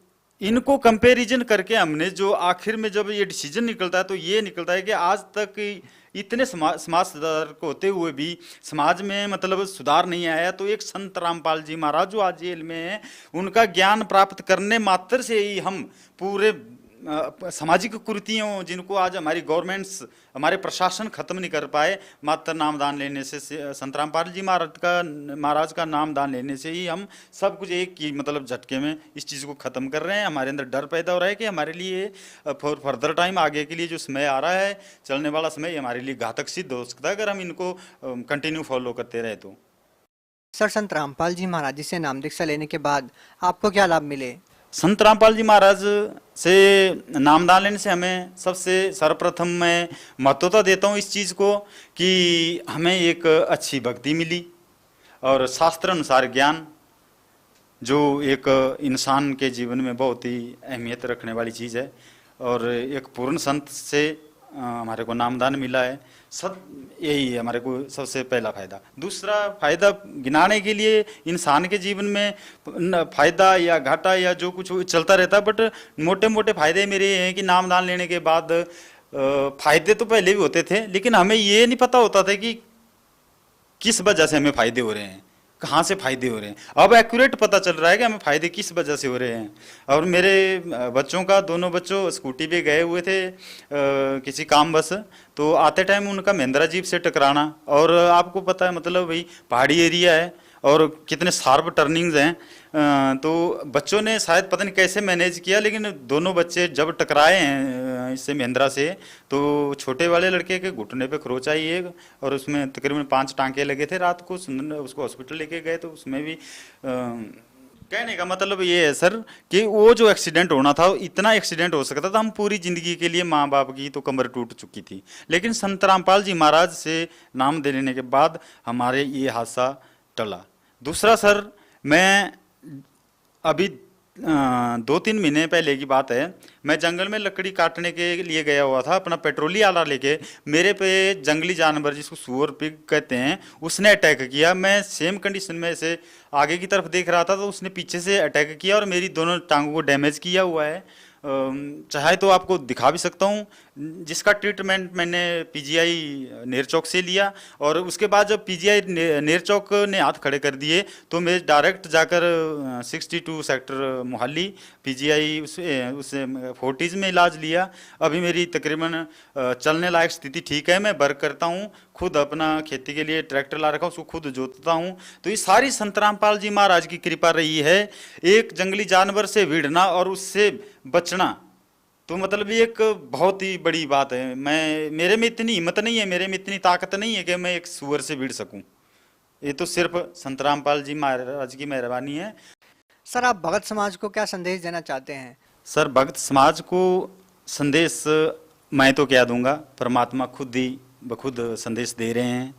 इनको कंपैरिजन करके हमने जो आखिर में जब ये डिसीजन निकलता है तो ये निकलता है कि आज तक इतने समाज सुधारक होते हुए भी समाज में मतलब सुधार नहीं आया। तो एक संत रामपाल जी महाराज जो आज जेल में हैं, उनका ज्ञान प्राप्त करने मात्र से ही हम पूरे सामाजिक कुरीतियों जिनको आज हमारी गवर्नमेंट्स, हमारे प्रशासन खत्म नहीं कर पाए, मात्र नामदान लेने से संत रामपाल जी महाराज का नामदान लेने से ही हम सब कुछ एक ही मतलब झटके में इस चीज़ को ख़त्म कर रहे हैं। हमारे अंदर डर पैदा हो रहा है कि हमारे लिए फॉर फर्दर टाइम आगे के लिए जो समय आ रहा है, चलने वाला समय हमारे लिए घातक सिद्ध हो सकता है अगर हम इनको कंटिन्यू फॉलो करते रहे तो। सर, संत रामपाल जी महाराज जी से नाम दीक्षा लेने के बाद आपको क्या लाभ मिले? संत रामपाल जी महाराज से नामदान लेने से हमें सबसे सर्वप्रथम मैं महत्वता देता हूँ इस चीज़ को कि हमें एक अच्छी भक्ति मिली और शास्त्र अनुसार ज्ञान, जो एक इंसान के जीवन में बहुत ही अहमियत रखने वाली चीज़ है, और एक पूर्ण संत से हमारे को नामदान मिला है। यही है हमारे को सबसे पहला फायदा। दूसरा फायदा गिनाने के लिए इंसान के जीवन में फायदा या घाटा या जो कुछ चलता रहता है, बट मोटे मोटे फायदे मेरे ये हैं कि नामदान लेने के बाद फायदे तो पहले भी होते थे, लेकिन हमें ये नहीं पता होता था कि किस वजह से हमें फायदे हो रहे हैं, कहाँ से फायदे हो रहे हैं। अब एक्यूरेट पता चल रहा है कि हमें फायदे किस वजह से हो रहे हैं। और मेरे बच्चों का, दोनों बच्चों स्कूटी पे गए हुए थे किसी काम बस, तो आते टाइम उनका महिंद्रा जीप से टकराना, और आपको पता है मतलब भाई पहाड़ी एरिया है और कितने शार्प टर्निंग्स हैं, तो बच्चों ने शायद पता नहीं कैसे मैनेज किया, लेकिन दोनों बच्चे जब टकराए हैं इससे महिंद्रा से, तो छोटे वाले लड़के के घुटने पे खरोच आई एक, और उसमें तकरीबन 5 टांके लगे थे। रात को उसको हॉस्पिटल लेके गए तो उसमें भी कहने का मतलब ये है सर कि वो जो एक्सीडेंट होना था, इतना एक्सीडेंट हो सकता था, हम पूरी जिंदगी के लिए माँ बाप की तो कमर टूट चुकी थी, लेकिन संत रामपाल जी महाराज से नाम दे लेने के बाद हमारे ये हादसा टला। दूसरा सर, मैं अभी 2-3 महीने पहले की बात है, मैं जंगल में लकड़ी काटने के लिए गया हुआ था अपना पेट्रोली आला लेके। मेरे पे जंगली जानवर जिसको सुअर पिग कहते हैं उसने अटैक किया। मैं सेम कंडीशन में से आगे की तरफ देख रहा था तो उसने पीछे से अटैक किया और मेरी दोनों टांगों को डैमेज किया हुआ है। चाहे तो आपको दिखा भी सकता हूँ, जिसका ट्रीटमेंट मैंने पीजीआई नेरचौक से लिया, और उसके बाद जब पीजीआई नेरचौक ने हाथ खड़े कर दिए तो मैं डायरेक्ट जाकर 62 सेक्टर मोहाली पीजीआई उसे फोर्टीज़ में इलाज लिया। अभी मेरी तकरीबन चलने लायक स्थिति ठीक है। मैं वर्क करता हूँ, खुद अपना खेती के लिए ट्रैक्टर ला रखा हूँ, उसको खुद जोतता हूँ। तो ये सारी संत रामपाल जी महाराज की कृपा रही है। एक जंगली जानवर से भिड़ना और उससे बचना तो मतलब ये एक बहुत ही बड़ी बात है। मेरे में इतनी हिम्मत नहीं है, मेरे में इतनी ताकत नहीं है कि मैं एक सुअर से भिड़ सकूं। ये तो सिर्फ संत रामपाल जी महाराज की मेहरबानी है। सर, आप भगत समाज को क्या संदेश देना चाहते हैं? सर, भगत समाज को संदेश मैं तो क्या दूंगा, परमात्मा खुद ही बखुद संदेश दे रहे हैं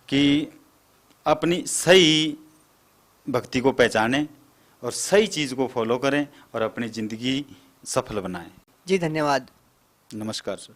कि अपनी सही भक्ति को पहचानें और सही चीज़ को फॉलो करें और अपनी ज़िंदगी सफल बनाएं। जी धन्यवाद। नमस्कार सर।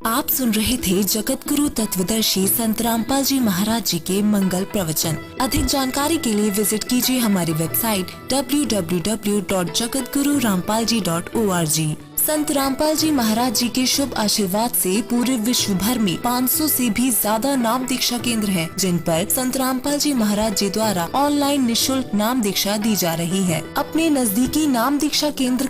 आप सुन रहे थे जगत गुरु तत्वदर्शी संत रामपाल जी महाराज जी के मंगल प्रवचन। अधिक जानकारी के लिए विजिट कीजिए हमारी वेबसाइट www.jagatgururampalji.org। संत रामपाल जी महाराज जी के शुभ आशीर्वाद से पूरे विश्व भर में 500 से भी ज्यादा नाम दीक्षा केंद्र हैं, जिन पर संत रामपाल जी महाराज जी द्वारा ऑनलाइन निशुल्क नाम दीक्षा दी जा रही है। अपने नजदीकी नाम दीक्षा केंद्र का